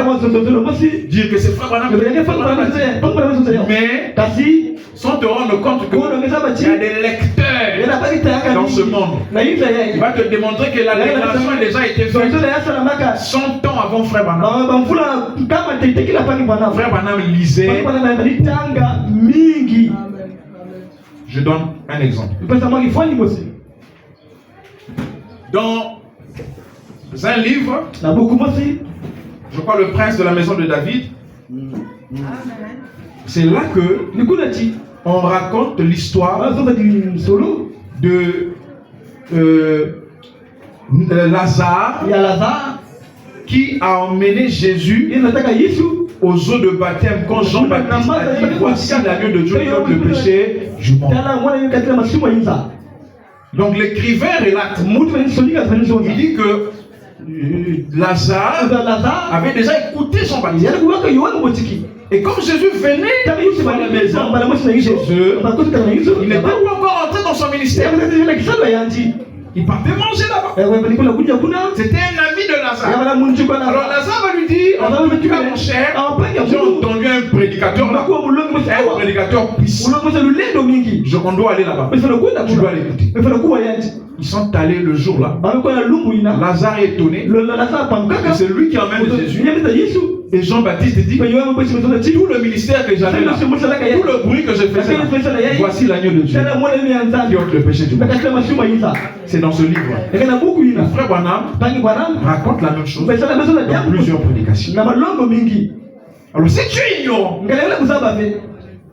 dire que c'est Frère Branham, mais sans te rendre compte qu'il y a des lecteurs dans ce monde. Il va te démontrer que la déclaration a déjà été faite 100 ans avant Frère Branham. Frère Branham lisait. Je donne un exemple. Dans un livre, je crois Le Prince de la Maison de David, c'est là que on raconte l'histoire de Lazare qui a emmené Jésus aux eaux de baptême quand Jean-Baptiste a dit voici l'agneau de Dieu qui ôte le péché du monde. Donc l'écrivain relate, il dit que Lazare avait déjà écouté Jean-Baptiste. Et comme Jésus venait dans la maison chez eux, il n'était pas encore entré dans son ministère. Il partait manger là-bas. C'était un ami de Lazare. Alors Lazare va lui dire, tu as mon cher, j'ai entendu un prédicateur là, un prédicateur puissant. On doit aller là-bas. Tu dois l'écouter. Ils sont allés le jour là. Lazare est étonné. Et c'est lui qui emmène Jésus. Et Jean-Baptiste dit, tout le ministère que j'avais là, tout le bruit que je faisais là, voici l'agneau de Dieu qui ôte le péché du monde. C'est dans ce livre. Le frère Branham raconte la même chose dans plusieurs prédications. Alors si tu es ignorant,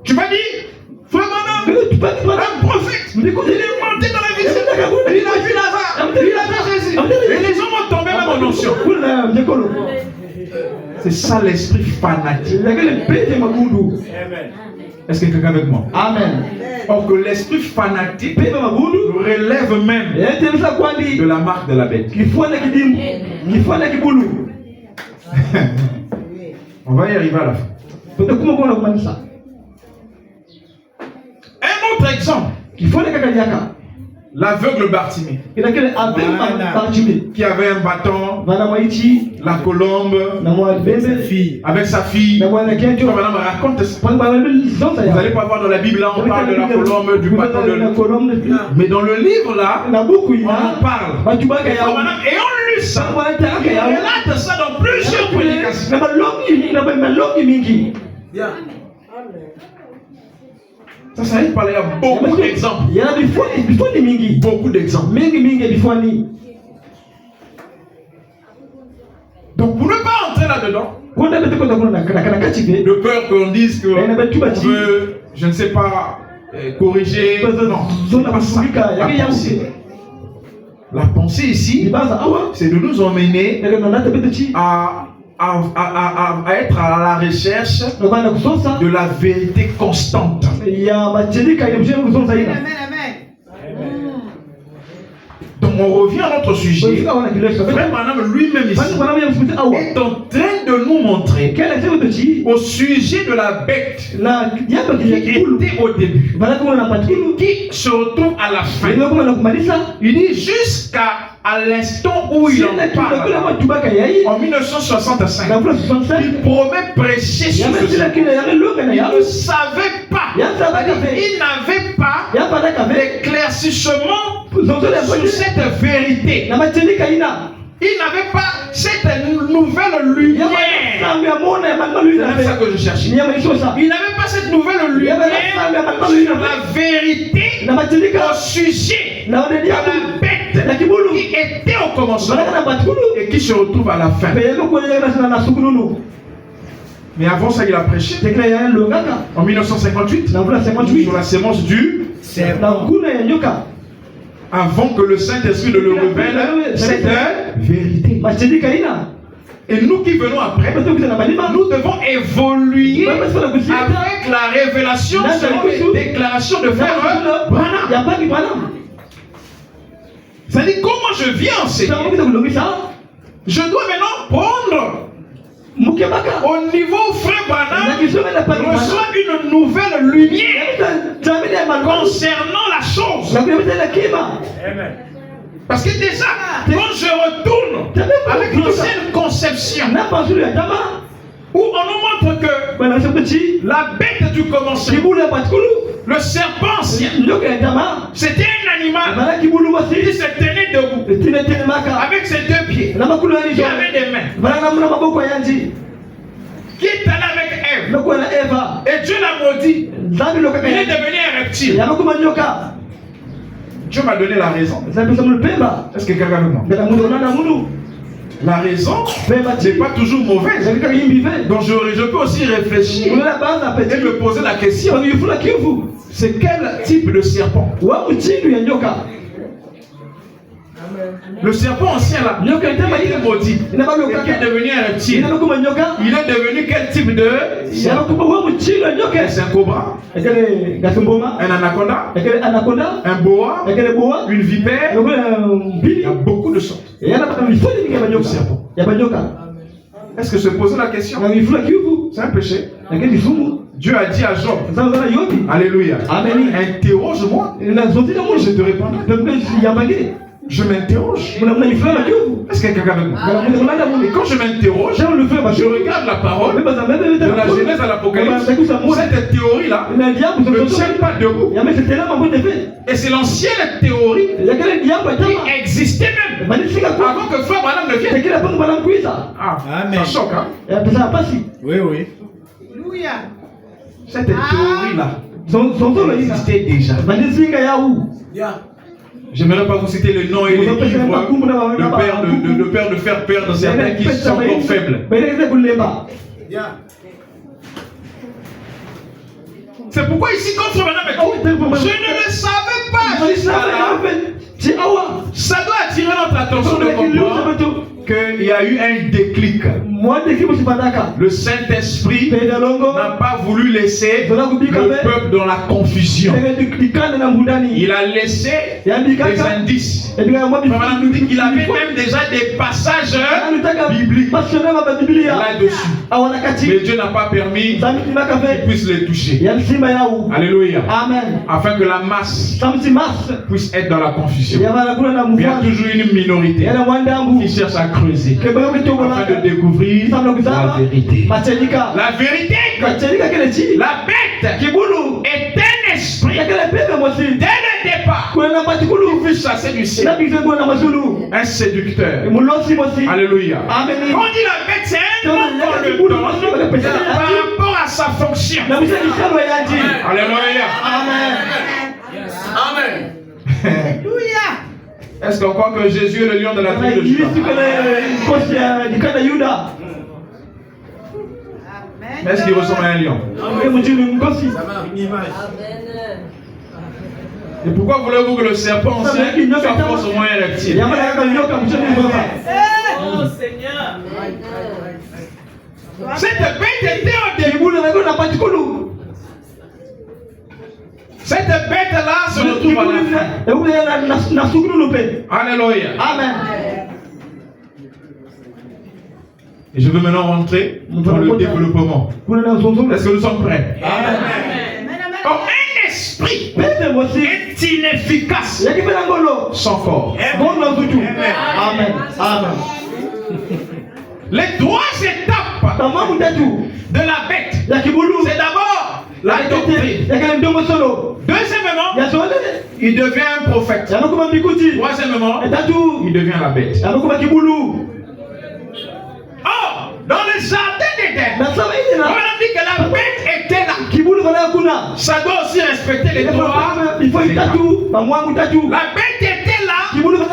tu vas dire, frère Branham, un prophète, il est monté dans la vision, il a vu Lazare, il a vu Jésus, et les gens vont tomber même en onction. C'est ça l'esprit fanatique. Est-ce que quelqu'un est avec moi? Amen. Or que l'esprit fanatique relève même de la marque de la bête. On va y arriver à la fin.
Un autre exemple. L'aveugle Bartimée, qui avait un bâton, la colombe, avec sa fille. Madame raconte ça. Vous n'allez pas voir dans la Bible, là, on parle de la colombe, du bâton mais dans le livre là, on en parle. Et on lit ça. On relate ça dans plusieurs prédications. Ça y est, il y a beaucoup d'exemples. Beaucoup d'exemples. Donc pour ne pas entrer là-dedans, de peur qu'on dise qu'on veut, je ne sais pas, corriger. Non, c'est pas ça. La pensée ici, c'est de nous emmener à être à la recherche de la vérité constante. Donc on revient à notre sujet. Frère Branham lui-même ici est en train de nous montrer au sujet de la bête qui était au début, qui se retrouve à la fin. Il dit jusqu'à l'instant où il en parle, en 1965, il promet prêcher sur ce sujet. Il ne savait pas, il n'avait pas l'éclaircissement sur cette vérité. Il n'avait pas cette nouvelle lumière. C'est ça que je cherchais. Il n'avait pas cette nouvelle lumière sur la vérité au sujet de la bête qui était au commencement et qui se retrouve à la fin. Mais avant ça, il a prêché en 1958 sur la sémence du serpent. Avant que le Saint-Esprit ne le révèle cette vérité. Et nous qui venons après, nous devons évoluer avec la révélation selon les déclarations de frère Branham. C'est-à-dire, comment je viens enseigner, je dois maintenant prendre au niveau où frère Branham reçoit une nouvelle lumière concernant la chose. Parce que déjà, quand je retourne avec l'ancienne conception, où on nous montre que la bête du commencement, le serpent ancien, c'était un animal qui se tenait debout avec ses deux pieds, qui avait des mains, qui est allé avec Ève. Et Dieu l'a maudit. Il est devenu un reptile. Dieu m'a donné la raison. Est-ce que quelqu'un avec moi? La raison n'est pas toujours mauvaise. Donc je peux aussi réfléchir et me poser la question. C'est quel type de serpent? Le serpent ancien là, il est maudit. Il est devenu un reptile. Il est devenu quel type de serpent? C'est un cobra, un anaconda, un boa, une vipère. Il y a beaucoup de sortes de serpents. Est-ce que se poser la question, c'est un péché? Dieu a dit à Job, alléluia, interroge-moi, je te répondrai. Je m'interroge. Est-ce qu'il y a quelqu'un avec moi? Et quand je m'interroge, je regarde la parole de la Genèse à l'Apocalypse. Cette théorie-là ne tient pas debout. Et c'est l'ancienne théorie qui existait même avant que frère Branham ne vienne. Ah, ça choque, hein?
Oui.
Cette théorie-là existait déjà. Je n'aimerais pas vous citer le nom et les livres de peur de faire perdre certains qui sont encore faibles. C'est pourquoi ici, quand Frère Branham est dit, je ne le savais pas jusqu'à là. Ça doit attirer notre attention de comprendre qu'il y a eu un déclic.
Le Saint-Esprit n'a pas voulu laisser le peuple dans la confusion. Il a laissé des indices. Il avait même déjà des passages bibliques là-dessus. Mais Dieu n'a pas permis qu'il puisse les toucher. Alléluia. Afin que la masse puisse être dans la confusion. Il y a toujours une minorité qui cherche à creuser afin de découvrir la vérité. La vérité, la bête est un esprit. Dès le départ, il fut chassé du ciel. Un séducteur. Alléluia. Quand on dit la bête, c'est un nom qu'on le donne par rapport à sa fonction. Alléluia. Amen. Est-ce qu'on croit que Jésus est le lion de la tribu de Juda? Mais est-ce qu'il ressemble à un lion? Et pourquoi voulez-vous que le serpent ancien soit forcément un reptile?
Oh Seigneur.
Cette bête était au début. Cette bête-là se retrouve à la fin. Alléluia.
Amen.
Et je veux maintenant rentrer dans le développement. Est-ce que nous sommes prêts?
Amen.
Comme un esprit est inefficace sans corps.
Amen.
Les trois étapes de la bête, c'est d'abord la doctrine. Deuxièmement, il devient un prophète. Troisièmement, il devient la bête. Or, dans le jardin d'Éden, on a dit que la bête était là. Ça doit aussi respecter les trois. La bête était là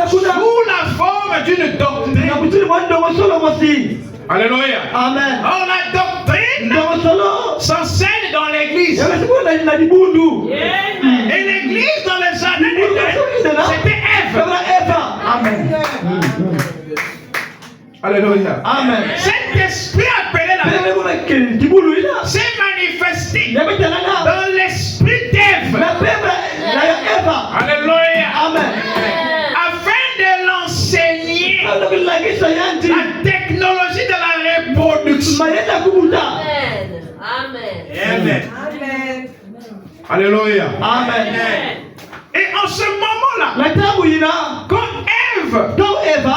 sous la forme d'une doctrine. Alléluia.
Amen.
Or, la doctrine s'enseigne dans l'église. Et l'église dans le jardin d'Éden, c'était Ève.
Amen.
Alléluia.
Amen.
Cet esprit appelé la bête s'est manifesté dans l'esprit d'Ève. Alléluia.
Amen.
Afin de l'enseigner la technologie de la reproduction.
Amen.
Alléluia.
Amen.
Et en ce moment-là, quand Ève a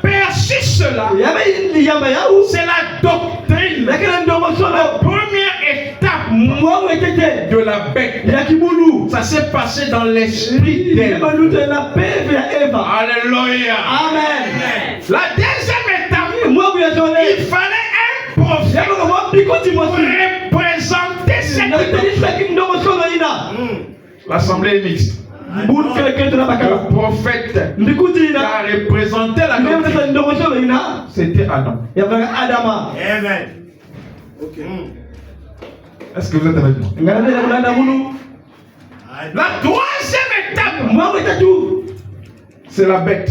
perçu cela, c'est la doctrine, la première étape de la bête. Ça s'est passé dans l'esprit d'Ève. Alléluia.
Amen.
La deuxième étape, il fallait un prophète pour représenter cette doctrine. L'assemblée est mixte. Le prophète qui a représenté la doctrine, c'était Adam.
Amen.
Est-ce que vous êtes avec moi? La troisième étape, c'est la bête.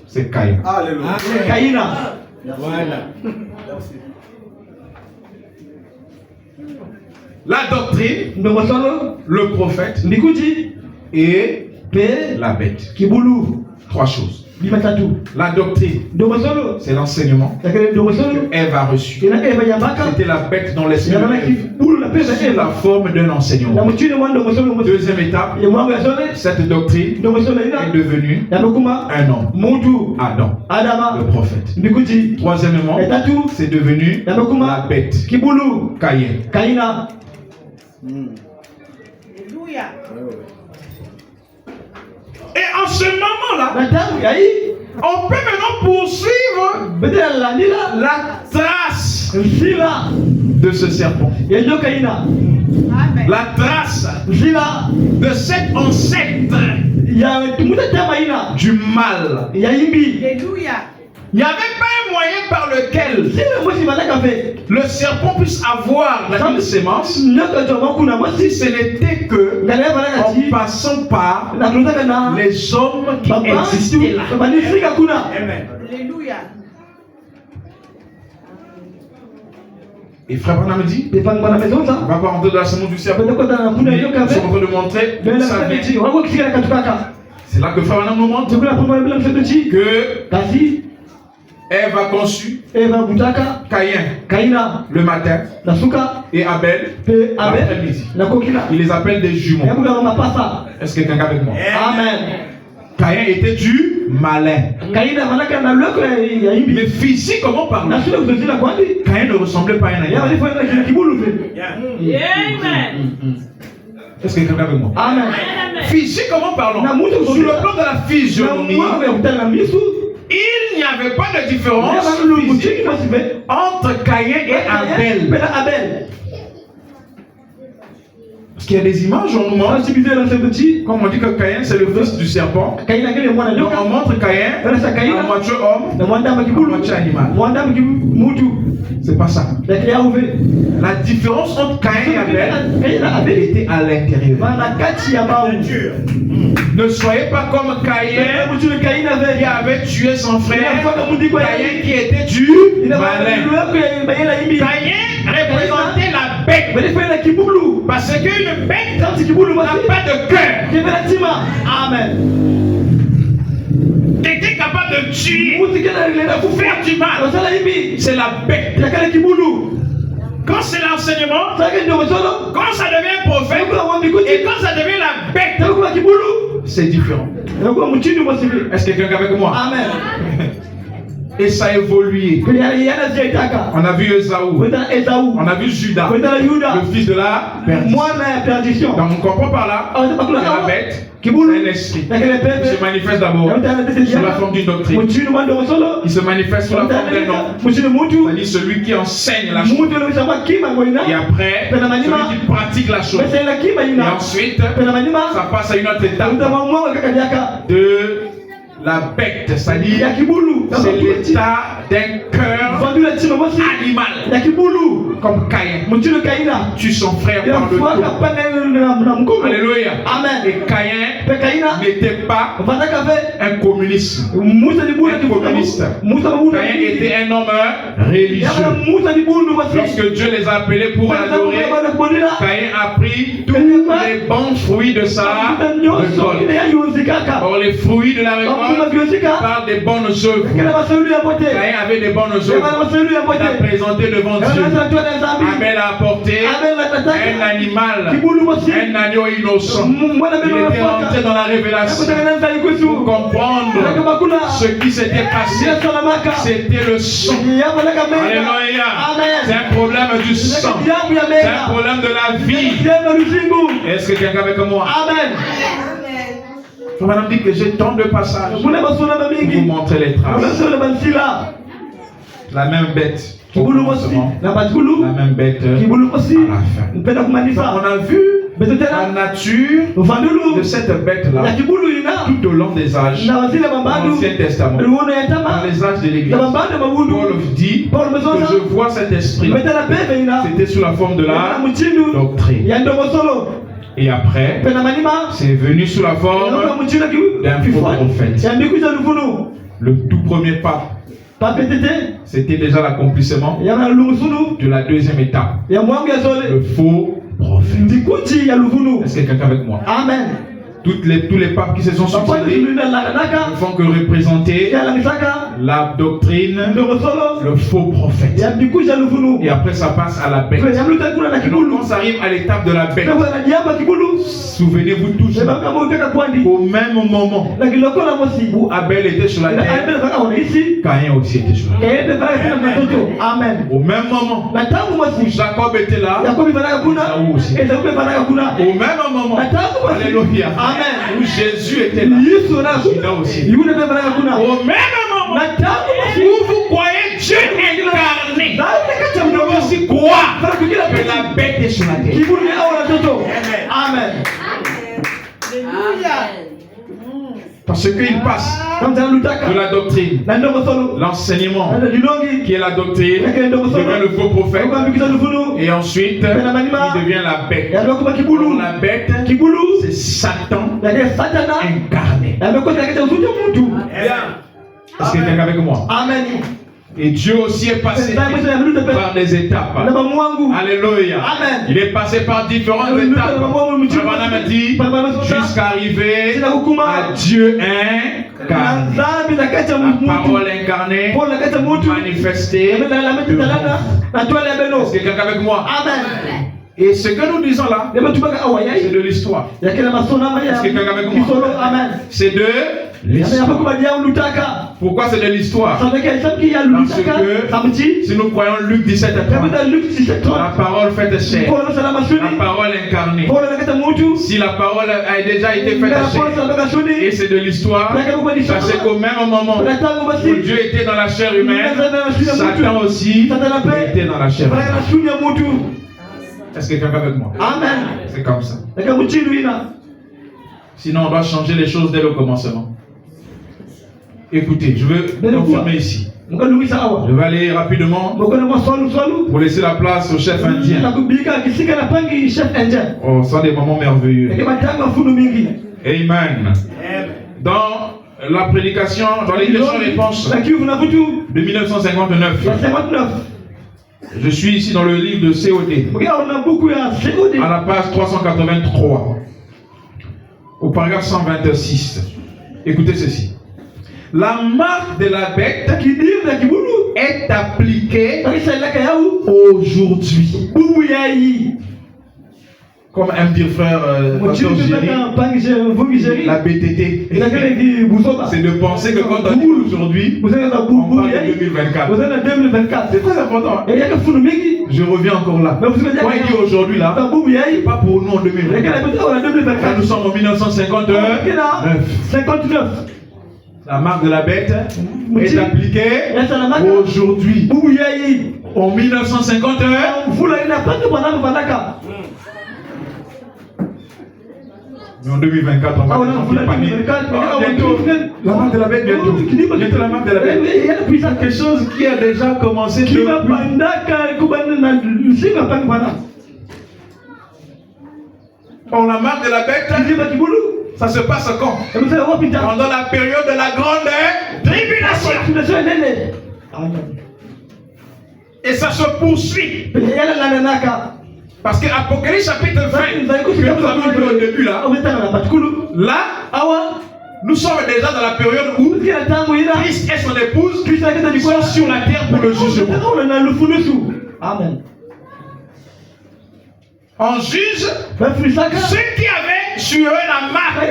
C'est Caïn.
Alléluia. Voilà.
La doctrine, le prophète et la bête. Trois choses. La doctrine, c'est l'enseignement que Ève a reçu. C'était la bête dans l'esprit sous la forme d'un enseignement. Deuxième étape, cette doctrine est devenue un homme, Adam, le prophète. Troisièmement, c'est devenu la bête, Caïn.
Alléluia.
Et en ce moment-là, on peut maintenant poursuivre la trace de ce serpent.
Amen.
La trace de cet ancêtre du mal.
Alléluia.
Il n'y avait pas un moyen par lequel le serpent puisse avoir la sémence si ce n'était que en passant par les hommes qui existaient là.
Amen.
Alléluia.
Et frère Branham dit,
Pepang bana mezonza.
on va pas rentrer dans la semence du serpent.
Pende kota na kuna
Ils
hiyo
sont en
kabe.
train de montrer
Bela
ça vient.
msemeji. Wako kisikia katukaka.
C'est là que frère Branham nous montre
Tukuna pomba bila msemeji.
que
Kasi
Ève a conçu
Eva butaka.
Caïn
Kaina.
le matin
Na suka.
et Abel
Pe abe.
l'après-midi.
Na kokila.
Il les appelle des jumeaux.
Hebu kama mapasa.
Est-ce que quelqu'un est avec moi?
Amen.
Caïn était du malin.
Kaina manaka na loko ya imbi.
Mais physiquement parlant,
Na shule kuzozila kwandi.
Caïn ne ressemblait pas à un
Ya
animal.
walifu na kile kibulu fe.
Amen.
Est-ce que quelqu'un est avec moi?
Amen.
Physiquement parlant,
Na mutu
sur le plan de la
Na
physionomie,
mwa ya kutana misu.
il n'y avait pas de
Ya
différence
bana lu
physique
mutiki masibe.
entre Caïn et Abel.
Pela Abel.
Parce qu'il y a des images, on nous montre,
Sasa bize na sebuti.
comme on dit que Caïn c'est le fils du serpent.
Kaina kile mwana
Donc
nyoka.
on montre Caïn
Sasa Kaina
à moitié homme,
na mwanda makibulu.
moitié animal.
Mwanda mutu.
C'est pas ça.
Lakini ya uve.
La différence entre Caïn et Abel
Kaina Abel
était à l'intérieur.
bana kati ya bao.
Ne soyez pas comme Caïn
Mutu Kaina
qui
ve.
avait tué son frère.
Inafaka mundi kwa
Caïn qui était du malin. Caïn représentait la bête.
Balifanya kibulu.
Parce qu'une bête
Tanti kibulu
n'a
basi.
pas de cœur.
Kibela tima. Amen.
Tu étais capable de tuer,
Muti kana ile na
de faire du mal.
Wasala hivi.
C'est la bête.
Yakala kibulu.
Quand c'est l'enseignement,
Sasa ndio msolo.
quand ça devient prophète,
Kwa wambi kuti.
et quand ça devient la bête,
Takuwa kibulu.
c'est différent.
Nakuwa mchini mwasibi.
Est-ce que quelqu'un est avec moi?
Amen.
Et ça a évolué.
Kwenye yana ziaitaka.
On a vu Esaü,
Kwenda Esau.
on a vu Judas,
Kwenda Yuda.
le fils de la perdition.
Mwana ya perdition.
Donc on comprend par là
Ah, c'est pas
que
cool,
la
là.
bête,
Kibulu.
c'est un esprit
Lakini
qui
pepe.
se manifeste d'abord sous la forme d'une doctrine,
Mchini mwanda msolo.
qui se manifeste sous la forme d'un homme,
Mchini mutu.
c'est-à-dire celui qui enseigne la chose.
Mutu ndio mshamba kima ngoina.
Et après, celui qui pratique la chose.
Pesa ila kima
Et
ina.
ensuite,
Pesa manima.
ça passe à une autre étape
Utamwamwa kaka yaka.
de la bête,
Ya
c'est-à-dire
kibulu.
c'est l'état d'un cœur
Vandu la chima mosi.
animal,
Ya kibulu.
comme Caïn.
Mchini Kaina.
Tue son frère
Ya
par le
fuaka
dos.
pana na mkongo.
Alléluia.
Amen.
Et Caïn
Pe Kaina.
n'était pas
Vataka ve.
un communiste.
Musa ni buna
Communiste.
Musa mabuna.
Caïn était un homme
Ya
religieux.
Musa ni bundu basi.
Lorsque Dieu les a appelés pour l'adorer, Caïn a pris tous les bons fruits de sa récolte. Or, les fruits de la récolte parlent des bonnes œuvres. Caïn avait des bonnes œuvres. Il a présenté devant Dieu. Abel a apporté un animal, un agneau innocent. Il était rentré dans la révélation pour comprendre ce qui s'était passé. C'était le sang. Alléluia. C'est un problème du sang. C'est un problème de la vie. Est-ce que quelqu'un avec moi?
Amen.
Madame dit que j'ai tant de passages pour vous montrer les traces. La même bête. Au commencement, la même bête à la fin. Donc, on a vu la nature de cette bête-là tout au long des âges. Dans l'Ancien Testament, dans les âges de l'Église. Paul dit que je vois cet esprit. C'était sous la forme de la doctrine. Et après, c'est venu sous la forme d'un faux prophète. Le tout premier pape, c'était déjà l'accomplissement de la deuxième étape. Le faux prophète. Est-ce que quelqu'un avec moi?
Amen.
Tous les papes qui se sont succédés ne font que représenter la doctrine, le faux prophète. Et après ça passe à la bête. Donc quand ça arrive à l'étape de la bête, souvenez-vous tous, au même moment où Abel était sur la terre, Caïn aussi était sur la terre.
Amen.
Au même moment où Jacob était là, Esaü aussi. Au même moment, alléluia, où Jésus était là, Judas aussi. Au même moment où vous croyez Dieu incarné, vous devez aussi croire que la bête est sur la terre.
Amen.
Parce qu'il passe de la doctrine, l'enseignement qui est la doctrine, devient le faux prophète, et ensuite il devient la bête. Alors, la bête, c'est Satan incarné. Est-ce que quelqu'un est avec moi?
Amen.
Et Dieu aussi est passé par des étapes. Alléluia.
Amen.
Il est passé par différentes étapes. Abraham a dit jusqu'à arriver à Dieu incarné. La parole incarnée, manifestée. Est-ce que quelqu'un est avec moi?
Amen.
Et ce que nous disons là, c'est de l'histoire. Est-ce que quelqu'un est avec moi? C'est de l'histoire. Pourquoi c'est de l'histoire? Parce que si nous croyons Luc 17 à 3, la parole faite chair, la parole incarnée. Si la parole a déjà été faite chair et c'est de l'histoire, sachez qu'au même moment où Dieu était dans la chair humaine, Satan aussi était dans la chair humaine. Est-ce que quelqu'un est avec moi?
Amen.
C'est comme ça. Sinon, on doit changer les choses dès le commencement. Écoutez, je veux confirmer ici. Je vais aller rapidement pour laisser la place au chef indien. Oh, ça des moments merveilleux. Amen. Dans la prédication, dans les questions-réponses de 1959, je suis ici dans le livre de COD, à la page 383, au paragraphe 126. Écoutez ceci. La marque de la bête est appliquée aujourd'hui. Comme aime dire frère Pasteur Géry, la BTT. C'est de penser que quand on dit aujourd'hui, on parle de 2024. C'est très important. Je reviens encore là. Quand il dit aujourd'hui là, c'est pas pour nous en 2024. Là, nous sommes en 1959. La marque de la bête est appliquée aujourd'hui. En 1951. Mais en 2024, on va paniquer. La marque de la bête bientôt. Bientôt la marque de la bête. Il y a quelque chose qui a déjà commencé depuis. Or, la marque de la bête, ça se passe quand? Pendant la période de la grande tribulation. Et ça se poursuit. Parce que Apocalypse chapitre 20, que nous avons lu au début là, nous sommes déjà dans la période où Christ et son épouse sont sur la terre pour le jugement.
Amen.
On juge ceux qui avaient sur eux la marque.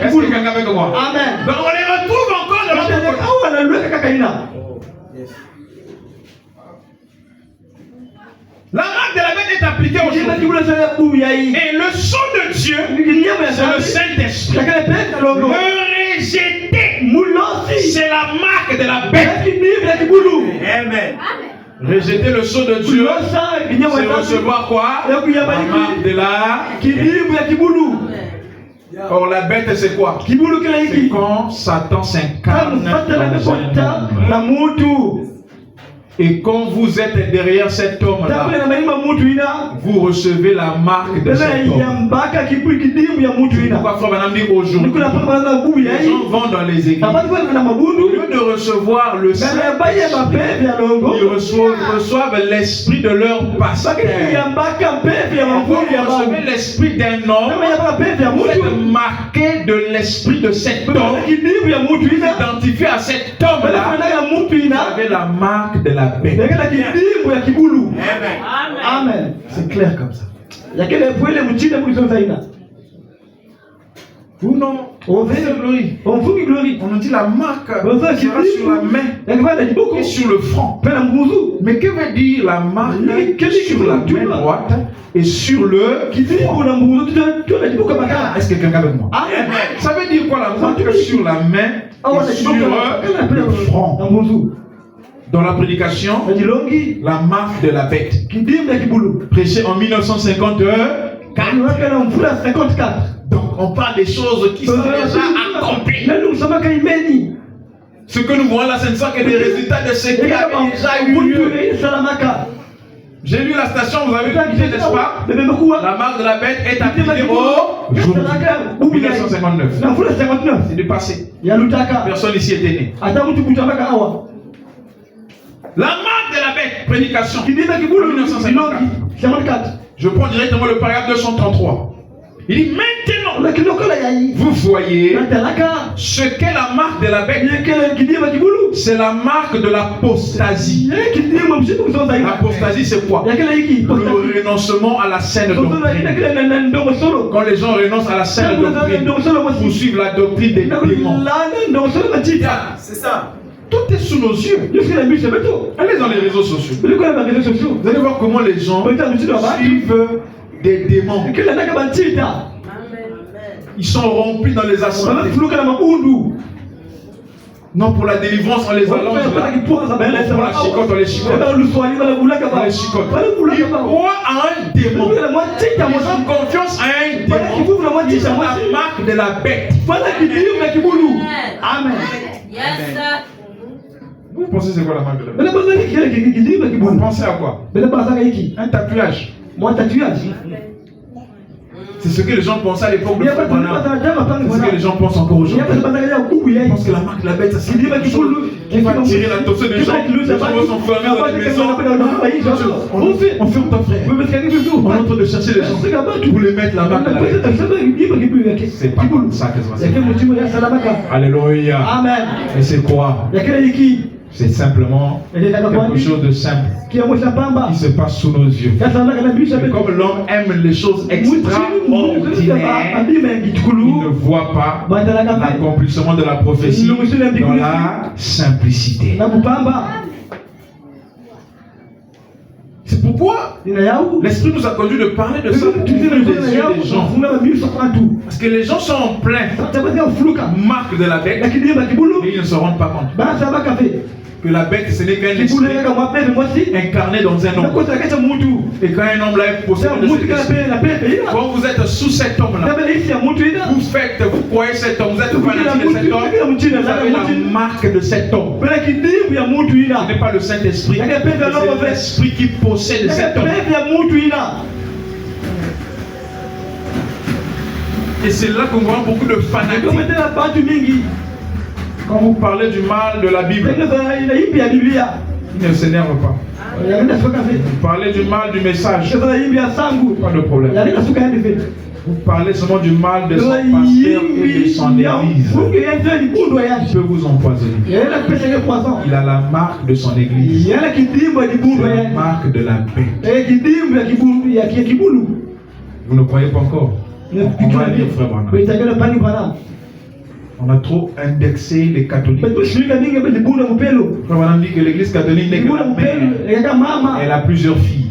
Est-ce que quelqu'un avec moi?
Amen.
Donc on les retrouve encore de l'autre côté. La marque de la bête est appliquée aujourd'hui. Et le sceau de Dieu, c'est le Saint-Esprit. Le rejeter, c'est la marque de la bête. Amen. Rejeter le sceau de Dieu, c'est recevoir quoi? La marque de la... Or la bête c'est quoi? C'est quand Satan s'incarne dans un homme. Et quand vous êtes derrière cet homme-là, vous recevez la marque de cet homme. Pourquoi Frère Branham dit aujourd'hui, les gens vont dans les églises. Au lieu de recevoir le Saint-Esprit, ils reçoivent l'esprit de leur pasteur. Vous recevez l'esprit d'un homme, vous êtes marqué de l'esprit de cet homme. Vous identifiez à cet homme-là, vous avez la marque de la bête.
Amen.
C'est clair comme ça. Ou non? On nous dit la marque sera sur la main et sur le front. Mais que veut dire la marque sur la main droite et sur le front? Est-ce que quelqu'un est avec moi? Ça veut dire quoi la marque sur la main et sur le front? Dans la prédication, la marque de la bête, prêchée en 1951. Donc on parle des choses qui sont déjà accomplies. Ce que nous voyons là, ce ne sont que des résultats de ce qui avait déjà eu lieu. J'ai lu la station, vous avez vu, n'est-ce pas? La marque de la bête est appliquée au 1959. C'est du passé. Personne ici était né.
La marque de la bête, prédication.
Kidima kibulu
1954.
54.
Je prends directement le paragraphe 233. Il dit maintenant,
La kilokola yayi.
vous voyez
Natalaka.
ce qu'est la marque de la bête.
Yekele kidima kibulu.
C'est la marque de l'apostasie.
Kidima mshitu kusonza hivi.
L'apostasie, c'est quoi?
Yakele hiki.
Le renoncement à la saine doctrine. Quand les gens renoncent à la saine doctrine pour suivre la doctrine des démons.
C'est ça.
Tout est sous nos yeux. Allez dans les réseaux sociaux. Vous allez voir comment les gens suivent des démons. Ils sont remplis dans les assemblées. Non, pour la délivrance, on les allonge. Pour la chicote, on les chicote. On les chicote. Ils croient à un démon. Ils ont confiance à un démon. Ils ont la marque de la bête.
Amen.
Yes, sir.
Vous pensez c'est quoi la marque de la bête? Vous pensez à quoi? Un tatouage. C'est ce que les gens pensaient à l'époque de Frère Branham. C'est ce que les gens pensent encore aujourd'hui. Ils pensent que la marque de la bête, c'est quelque chose qui va tirer l'attention des gens. Les gens vont s'enfermer dans les maisons. On ferme ton frère. On est en train de chercher les gens pour les mettre la marque de la bête. C'est pas comme ça que ça se passe. Alléluia.
Amen.
Et c'est quoi? C'est simplement quelque chose de simple qui se passe sous nos yeux. Et comme l'homme aime les choses extraordinaires, il ne voit pas l'accomplissement de la prophétie dans la simplicité. C'est pourquoi l'Esprit nous a conduit de parler de ça pour ouvrir les yeux des gens. Parce que les gens sont en plein marque de la bête et ils ne se rendent pas compte que la bête, ce n'est qu'un esprit incarné dans un homme. Et quand un homme là est possédé de cet esprit, quand vous êtes sous cet homme-là, vous croyez cet homme, vous êtes fanatique de cet homme, vous avez la marque de cet homme. Ce n'est pas le Saint-Esprit, c'est l'esprit qui possède cet homme. Et c'est là qu'on voit beaucoup de fanatiques. Quand vous parlez du mal de la Bible, il ne s'énerve pas. Vous parlez du mal du message, pas de problème. Vous parlez seulement du mal de son pasteur et de son église. Il peut vous empoisonner. Il a la marque de son église. C'est la marque de la bête. Vous ne croyez pas encore? On va lire Frère Branham. On a trop indexé les catholiques. Frère Branham dit que l'église catholique n'est que la mère. Elle a plusieurs filles.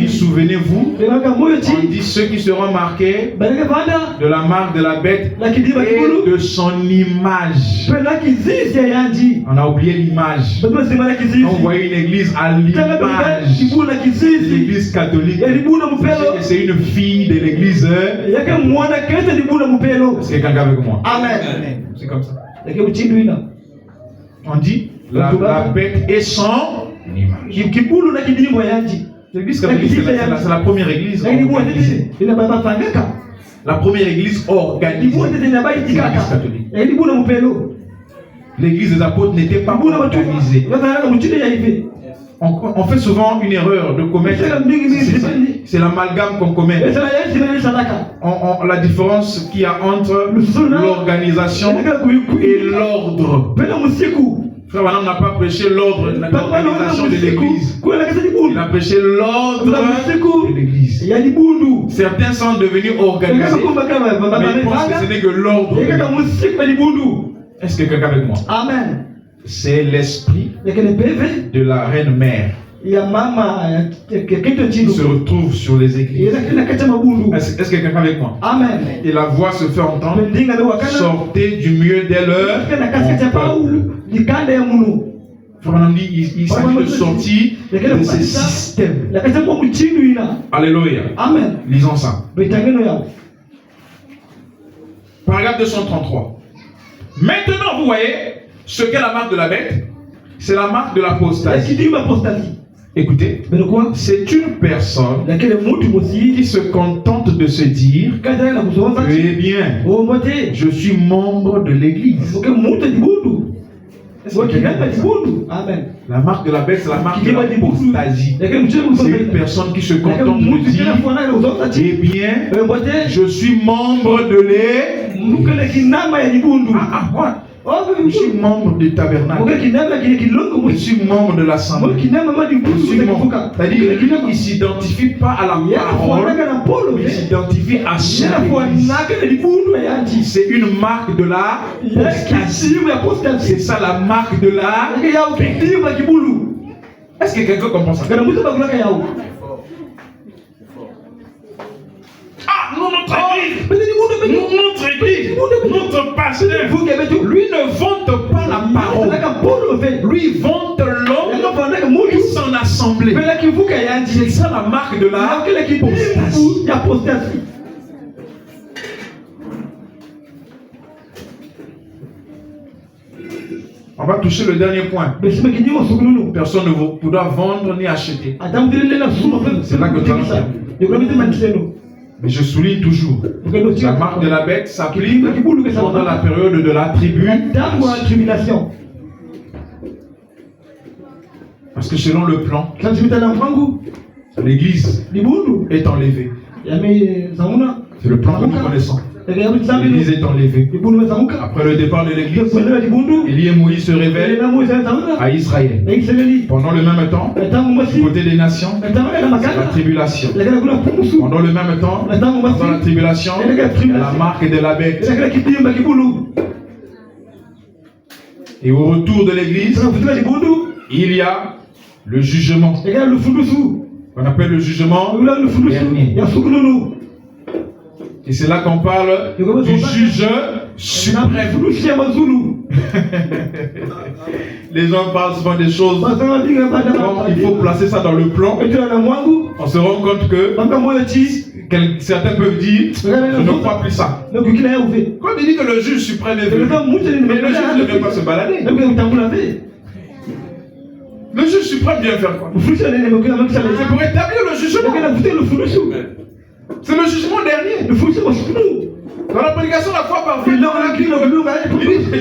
Et souvenez-vous, on dit ceux qui seront marqués de la marque de la bête et de son image. On a oublié l'image. On voyait une église à l'image de l'église catholique. C'est une fille de l'église. Est-ce que quelqu'un avec moi?
Amen.
C'est comme ça. On dit la bête et son image. L'église catholique, c'est la première église organisée. La première église organisée, c'est l'église catholique. L'église des apôtres n'était pas organisée. On fait souvent une erreur de commettre. C'est l'amalgame qu'on commet. La différence qu'il y a entre l'organisation et l'ordre. Frère Branham n'a pas prêché l'ordre, l'organisation de l'église. Il a prêché l'ordre de l'église. Certains sont devenus organisés, mais ils pensent que ce n'est que l'ordre. Est-ce que quelqu'un avec moi?
Amen.
C'est l'esprit de la reine mère qui se retrouve sur les églises. Est-ce que quelqu'un avec moi?
Amen.
Et la voix se fait entendre. Sortez du milieu de leur peuple. Frère Branham dit il s'agit de sortir de ces systèmes. Alléluia.
Amen.
Lisons ça. Paragraphe 233. Maintenant, vous voyez ce qu'est la marque de la bête. C'est la marque de l'apostasie. Écoutez, c'est une personne qui se contente de se dire eh bien, je suis membre de l'église.
Amen.
La marque de la bête, c'est la marque de l'apostasie. C'est une personne qui se contente de dire, eh bien, je suis membre de quoi? Je suis membre du tabernacle. Je suis membre de l'assemblée. C'est-à-dire qu'il ne s'identifie pas à la parole, il s'identifie à son Église. C'est une marque de la apostasie. C'est ça la marque de la bête. Est-ce que quelqu'un comprend ça? Notre église, notre pasteur, lui ne vante pas la parole. Lui vante l'homme et son assemblée. C'est ça la marque de la apostasie. On va toucher le dernier point. Personne ne pourra vendre ni acheter. C'est là que tu vas. Mais je souligne toujours, la marque de la bête s'applique pendant la période de la tribulation. Parce que selon le plan, l'église est enlevée. C'est le plan que nous connaissons. L'église est enlevée. Après le départ de l'église, Élie et Moïse se révèlent à Israël. Pendant le même temps, du côté des nations, c'est la tribulation. Pendant le même temps, dans la tribulation, la marque de la bête. Et au retour de l'église, il y a le jugement. On appelle le jugement dernier. Et c'est là qu'on parle du juge suprême. Les gens parlent souvent des choses. Quand il faut placer ça dans le plan, on se rend compte que certains peuvent dire, je ne crois plus ça. Quand il dit que le juge suprême est venu, mais le juge ne vient pas se balader. Le juge suprême vient faire quoi? C'est pour établir le jugement. C'est le jugement dernier. Dans la prédication la fois parfaite, il dit, je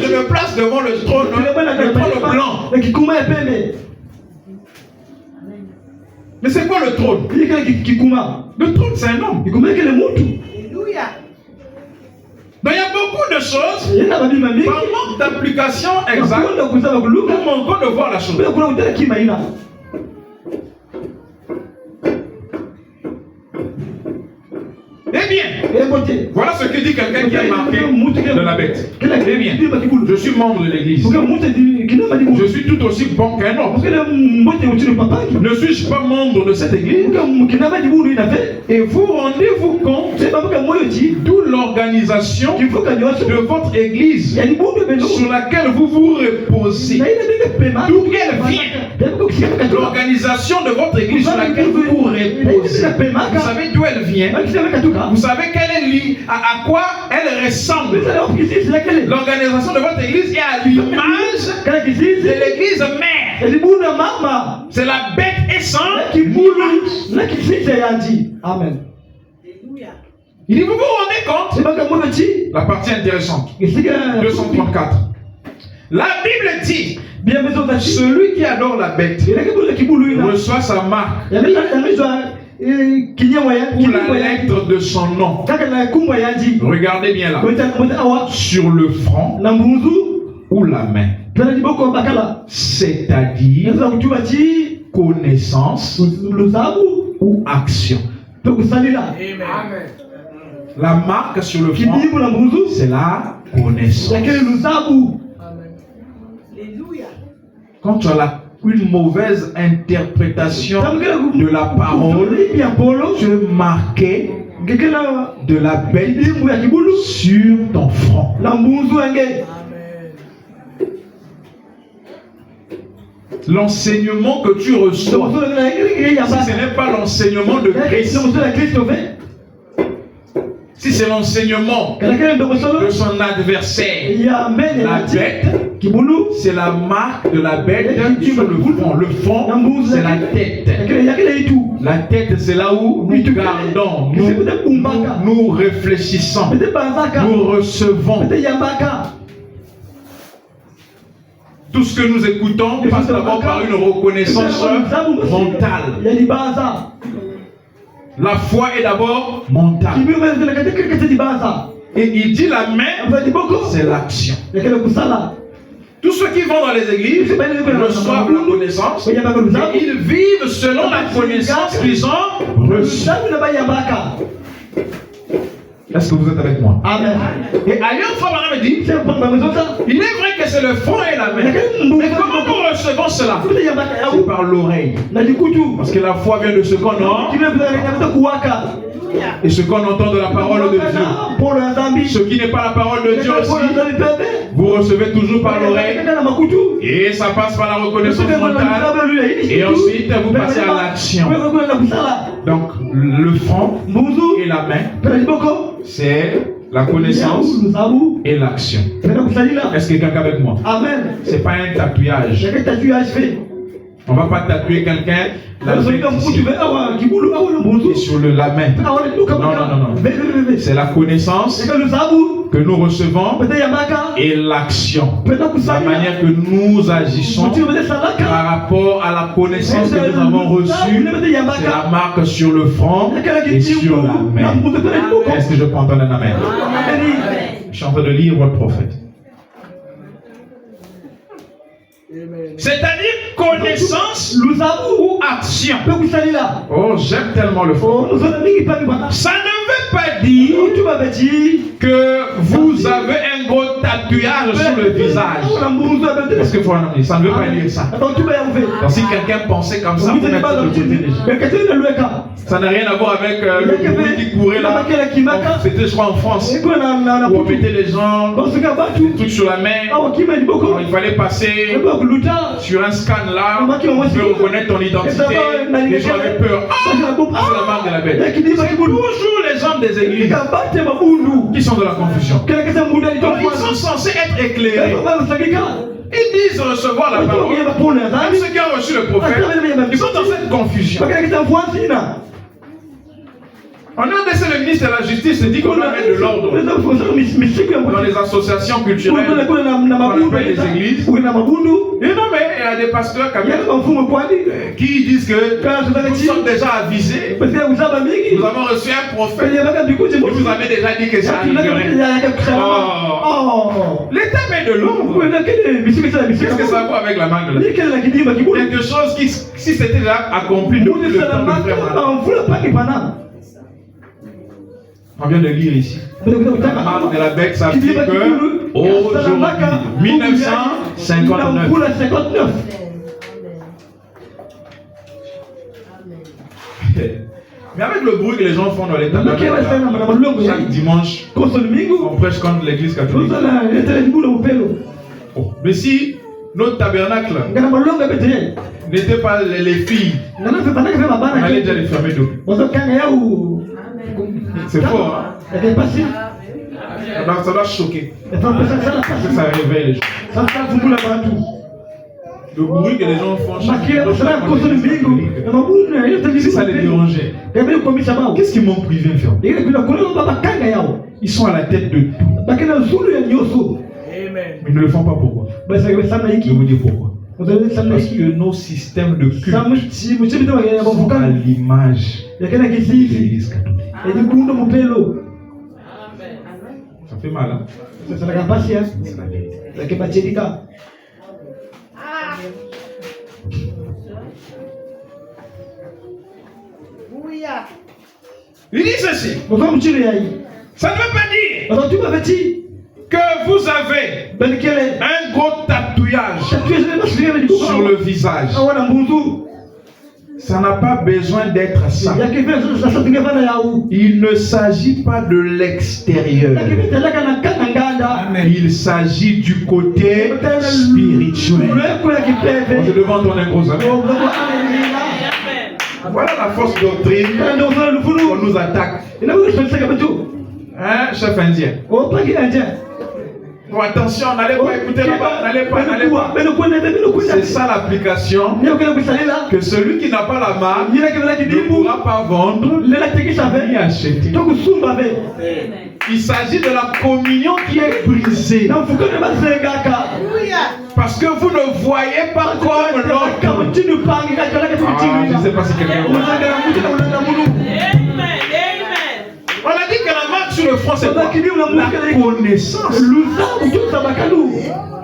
me place devant le trône blanc. Mais c'est quoi le trône? Le trône, c'est un homme. Donc il y a beaucoup de choses, par manque d'application exacte, nous manquons de voir la chose. Eh bien, voilà ce que dit quelqu'un qui a marqué de la bête. Eh bien, je suis membre de l'église. Je suis tout aussi bon qu'un autre. Ne suis-je pas membre de cette église? Et vous rendez-vous compte d'où l'organisation de votre église sur laquelle vous vous reposez. D'où elle vient? L'organisation de votre église sur laquelle vous vous reposez. Vous savez d'où elle vient? Vous savez quelle est à quoi elle ressemble? L'organisation de votre église est à l'image de l'église mère. C'est la bête et son Amen. Il dit, vous vous rendez compte? La partie intéressante. 234. La Bible dit, celui qui adore la bête reçoit sa marque ou la lettre de son nom. Regardez bien là. Sur le front ou la main. C'est-à-dire connaissance ou action. La marque sur le front, c'est la connaissance. Quand tu as une mauvaise interprétation de la parole, tu es marqué de la bête sur ton front. L'enseignement que tu reçois, si ce n'est pas l'enseignement de Christ, si c'est l'enseignement de son adversaire, la bête, c'est la marque de la bête sur le front. Le front, c'est la tête. La tête, c'est là où nous gardons, nous réfléchissons, nous recevons. Tout ce que nous écoutons passe d'abord par une reconnaissance mentale. La foi est d'abord mentale. Et il dit la main, c'est l'action. Tous ceux qui vont dans les églises reçoivent la connaissance et ils vivent selon la connaissance qu'ils ont reçue. Est-ce que vous êtes avec moi?
Amen.
Et ailleurs, Frère Branham dit, il est vrai que c'est le front et la main. Mais comment nous recevons cela? C'est par l'oreille. Parce que la foi vient de ce qu'on a et ce qu'on entend de la parole de Dieu. Ce qui n'est pas la parole de Dieu aussi, vous recevez toujours par l'oreille. Et ça passe par la reconnaissance mentale. Et ensuite, vous passez à l'action. Donc, le front et la main, c'est la connaissance et l'action. Est-ce que quelqu'un avec moi?
Amen.
C'est pas un tatouage. On ne va pas tatouer quelqu'un la main et sur la main. Non. C'est la connaissance que nous recevons et l'action. La manière que nous agissons par rapport à la connaissance que nous avons reçue. C'est la marque sur le front et sur la main. Est-ce que je peux entendre un amen? Je suis en train de lire votre prophète.
C'est-à-dire connaissance ou action.
Oh, j'aime tellement le front.
Ça ne veut pas dire que vous avez un gros tatouage sur le visage.
Est-ce que ça ne veut pas dire ça? Donc si quelqu'un pensait comme ça, vous mettez de côté déjà. Ça n'a rien à voir avec le bruit qui courait là. C'était je crois en France. Où on mettait les gens, des trucs sur la main. Alors, il fallait passer sur un scan là. On peut reconnaître ton identité. Les gens avaient peur. C'est la marque de la bête.
C'est toujours les hommes des églises
qui sont de la confusion.
Donc ils sont censés être éclairés. Ils disent recevoir la parole. Même ceux qui ont reçu le prophète, ils sont dans cette confusion. On a laissé le ministre de la Justice et dit qu'on doit mettre de l'ordre dans les associations culturelles, on appelle les églises. Et non, mais il y a des pasteurs qui disent que nous sommes déjà avisés. Nous avons reçu un prophète qui vous avait déjà dit que ça arriverait. Oh. L'État met de l'ordre. Qu'est-ce que ça vaut avec la main de la quelque chose qui, si c'était déjà accompli depuis le temps de Frère. On vient de lire ici. La marque de la bête s'applique aujourd'hui, 1959. Mais avec le bruit que les gens font dans les tabernacles, chaque dimanche, on prêche contre l'église catholique. Oh. Mais si notre tabernacle n'était pas les filles, on allait déjà les fermer depuis. C'est fort, hein? Ça doit choquer. Ça réveille les gens. Le bruit que les gens font si ça les dérangeait, qu'est-ce qu'ils m'ont privé de faire? Ils sont à la tête de tout. Mais ils ne le font pas pourquoi? Je vais vous dire pourquoi. Parce que nos systèmes de culte sont à l'image de l'église catholique. Ça fait mal, hein? C'est la vérité. Il dit ceci. Ça ne veut pas dire que vous avez un gros tatouage sur le visage. Ça n'a pas besoin d'être ça. Il ne s'agit pas de l'extérieur. Il s'agit du côté spirituel. On se devant ton gros ami. Voilà la fausse doctrine qu'on nous attaque. Hein, chef indien? Oh, attention, n'allez pas écouter là-bas, n'allez pas. C'est ça l'application. Que celui qui n'a pas la marque ne pourra pas vendre ni acheter.
Il s'agit de la communion qui est brisée. Parce que vous ne voyez pas comme l'autre. Je ne sais pas si quelqu'un voit. On a dit que la marque sur le front, c'est quoi? La connaissance.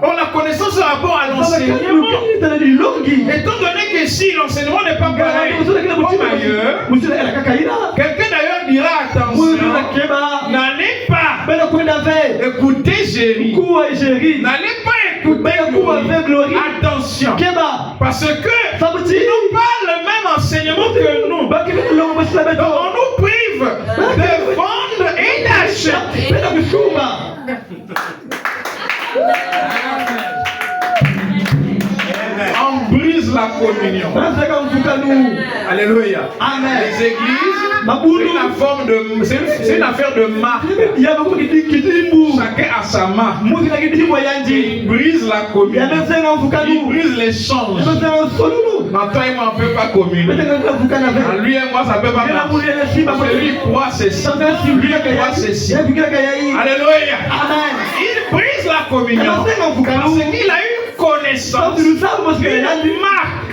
Oh, la connaissance par rapport à l'enseignement. Étant donné que si l'enseignement n'est pas pareil comme ailleurs, quelqu'un d'ailleurs dira attention, n'allez pas écouter Jérémie. N'allez pas écouter Glory. Attention. Parce que ils n'ont pas le même enseignement que nous. Donc on nous prive de vendre et d'acheter. On brise la communion. Alléluia.
Amen.
Les églises, c'est une affaire de marque. Chacun a sa marque. Il brise la communion. Il brise l'échange. Toi et moi, on ne peut pas communier. Lui et moi, ça ne peut pas marcher. Parce que lui croit ceci. Lui croit ceci. Alléluia. Il brise la communion. Parce qu'il a eu connaissance, une marque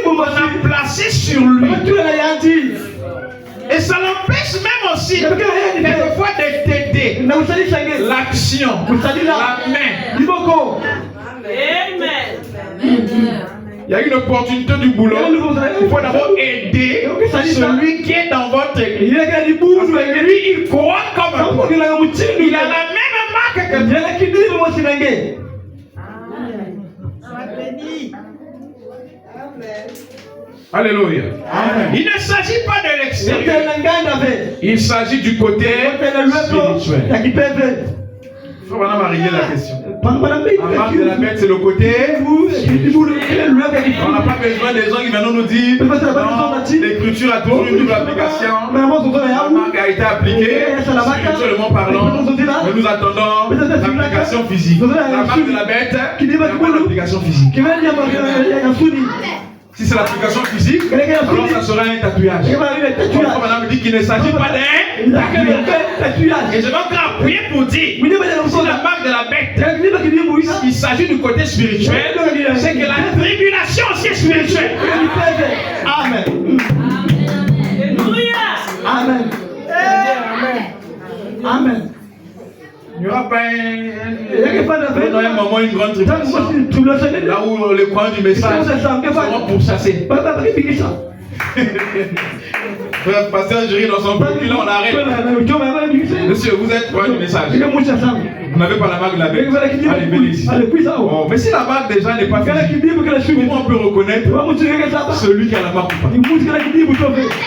qu'on a placée sur lui. Et ça l'empêche même aussi quelquefois de t'aider. L'action, la main.
Amen.
Il y a une opportunité du boulot. Il faut d'abord aider celui qui est dans votre église. Lui, il croit comme toi. Il a la même marque que toi. Alléluia. Il ne s'agit pas de l'extérieur. Il s'agit du côté spirituel. Il faut maintenant régler la question. La marque de la bête, c'est le côté. On n'a pas besoin des gens qui viennent nous dire l'écriture a toujours une double application. La marque a été appliquée spirituellement parlant. Mais nous attendons l'application physique. La marque de la bête, il n'y a pas d'application physique. Si c'est l'application physique, alors ça sera un tatouage. Madame me dit qu'il ne s'agit pas d'un tatouage. Et je vais encore appuyer pour dire, si la marque de la bête, il s'agit du côté spirituel, c'est que la tribulation aussi est spirituelle.
Amen. Amen. Amen.
Il n'y aura pas un moment, une grande tribulation. Là où les croyants du message seront pourchassés. Pasteur Jérémie dans son public, là on arrête. Monsieur, vous êtes croyant du message. Vous n'avez pas la marque de la bête. Allez, venez ici. Oh, mais si la marque déjà n'est pas physique, comment on peut reconnaître celui qui a la marque ou pas?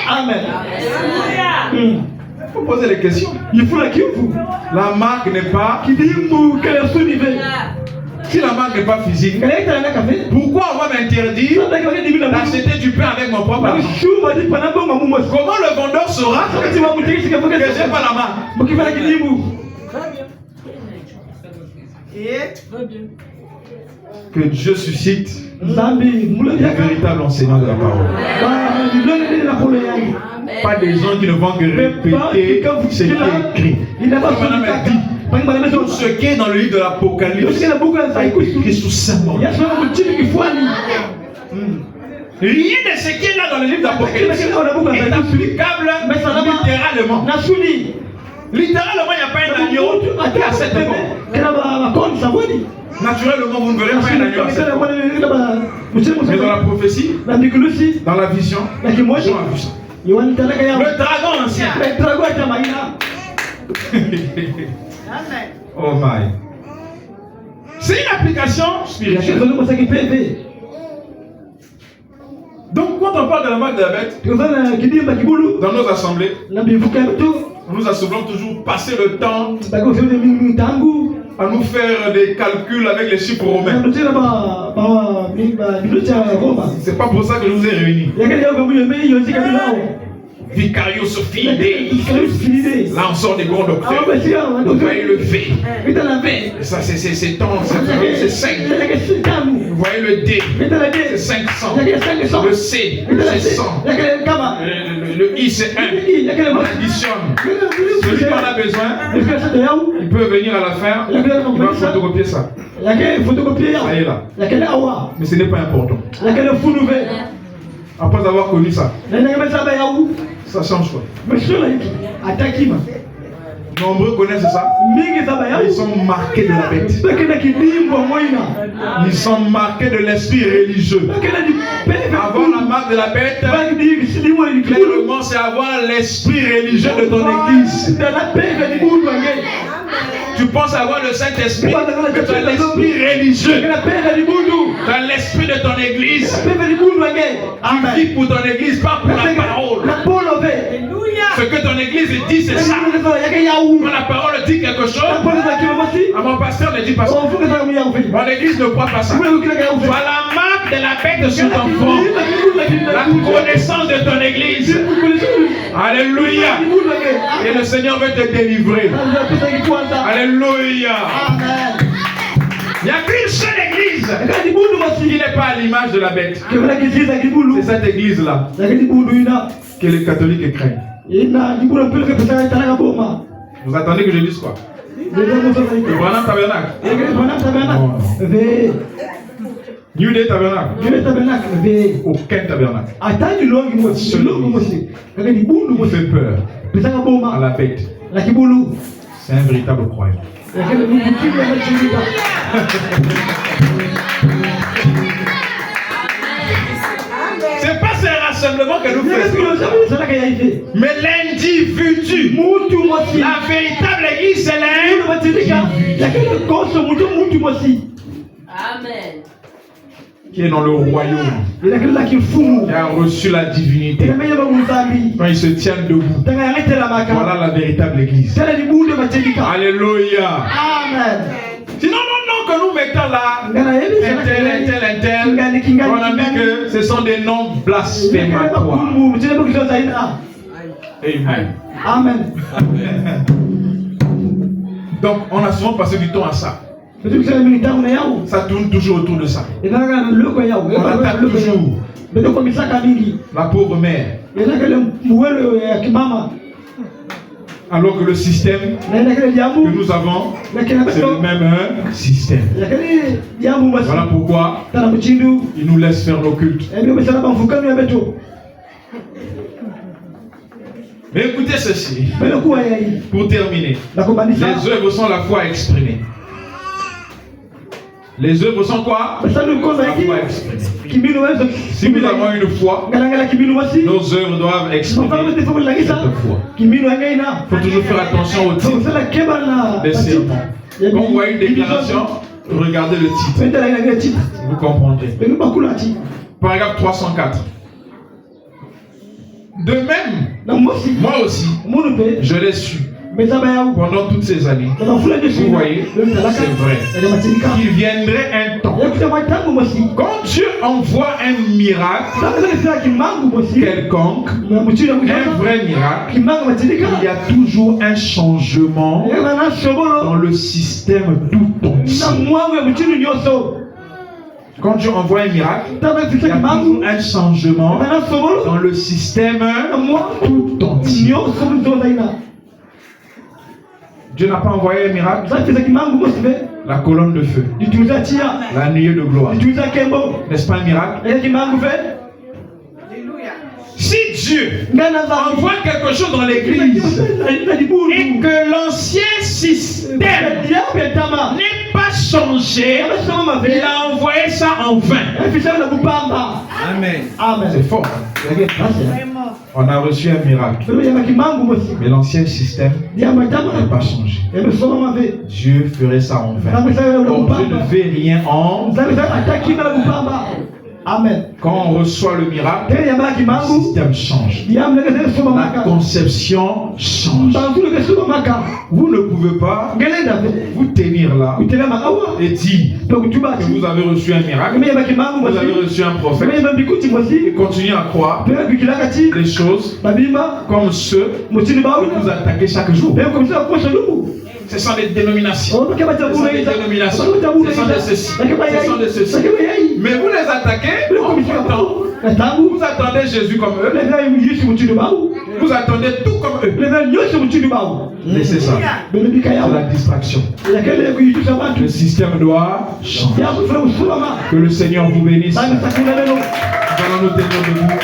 Amen.
Il faut poser les questions. La marque n'est pas. Si la marque n'est pas physique, pourquoi on va m'interdire d'acheter du pain avec mon propre argent? Comment le vendeur saura que je n'ai pas la marque? Que Dieu suscite le véritable enseignant de la parole. Pas des gens qui ne vont que répéter ce qui est écrit. Madame a dit, tout ce qui est dans le livre de l'Apocalypse a été écrit sous serment. Rien de ce qui est là dans le livre d'Apocalypse est applicable littéralement. Littéralement, il n'y a pas un agneau à cette époque. Naturellement, vous ne verrez pas un agneau à cette époque. Mais dans la prophétie, dans la vision, Jean a vu ça. Le dragon ancien. Oh my. C'est une application spirituelle. Donc quand on parle de la marque de la bête, dans nos assemblées, nous assemblons toujours passer le temps à nous faire des calculs avec les chiffres romains. C'est pas pour ça que je vous ai réunis. Vicarius Fide. Là on sort des grands docteurs. Vous voyez le V. Ça c'est temps, c'est 5. Vous voyez le D. C'est 500. Le C, c'est 100. Le I, I c'est un. On additionne. Celui qui en a besoin, il peut venir à la fin, il va photocopier ça. Ça y est là. Mais ce n'est pas important. Après avoir connu ça, ça change quoi? Nombreux connaissent ça. Ils sont marqués de la bête. Ils sont marqués de l'esprit religieux. Avoir la marque de la bête, clairement, c'est avoir l'esprit religieux de ton église. Tu penses avoir le Saint-Esprit, mais tu as l'esprit religieux. Tu as l'esprit de ton église. Tu vis pour ton église, pas pour la parole. Ce que ton église dit, c'est ça. Quand la parole dit quelque chose, mon pasteur ne dit pas ça. Mon église ne croit pas ça. Tu as la marque de la bête sur ton front. La connaissance de ton église. Alléluia. Et le Seigneur veut te délivrer. Alléluia. Il n'y a qu'une seule église qui n'est pas à l'image de la bête. C'est cette église-là que les catholiques craignent. Vous attendez que je dise quoi? Le Branham Tabernacle. New Day Tabernacle. Aucun tabernacle. Il fait peur à la bête. C'est un véritable croyant. C'est pas ce rassemblement que nous faisons, mais l'individu. La véritable église, c'est l'individu.
Amen.
Qui est dans le royaume, qui a reçu la divinité. Quand ils se tiennent debout, voilà la véritable église. Alléluia.
Amen.
Sinon, non, que nous mettons là, intel, on a dit que ce sont des noms blasphématoires. Amen.
Amen.
Donc, on a souvent passé du temps à ça. Ça tourne toujours autour de ça. On attaque toujours la pauvre mère. Alors que le système que nous avons, c'est le même système. Voilà pourquoi il nous laisse faire nos cultes. Mais écoutez ceci, pour terminer. Les œuvres sont la foi exprimée. Les œuvres sont quoi? La foi exprimée. Si nous avons une foi, nos œuvres doivent exprimer cette foi. Il faut toujours faire attention au titre des sermons. Quand vous voyez une déclaration, regardez le titre. Vous comprendrez. Paragraphe 304. De même, moi aussi, je l'ai su. Pendant toutes ces années, vous voyez, c'est vrai, qu'il viendrait un temps, quand Dieu envoie un miracle quelconque, un vrai miracle, il y a toujours un changement dans le système tout entier. Quand Dieu envoie un miracle, il y a toujours un changement dans le système tout entier. Dieu n'a pas envoyé un miracle. La colonne de feu. La nuée de gloire. N'est-ce pas un miracle? Si Dieu envoie quelque chose dans l'église et que l'ancien système n'est pas changé, il a envoyé ça en vain.
Amen.
C'est fort. On a reçu un miracle. Mais l'ancien système n'a pas changé. Dieu ferait ça en vain. Or, Dieu ne fait rien en vain.
Amen.
Quand on reçoit le miracle, le système change. La conception change. Vous ne pouvez pas vous tenir là et dire que vous avez reçu un miracle, vous avez reçu un prophète et continuer à croire les choses comme ceux que vous attaquez chaque jour. Ce sont des dénominations. Ce sont des dénominations. Ce sont de ceci. Ce sont de ceci. Mais vous les attaquez en temps. Vous attendez Jésus comme eux.
vous attendez tout comme eux.
Laissez ça. C'est la distraction. Le système doit changer. Que le Seigneur vous bénisse. Nous allons nous tenir debout.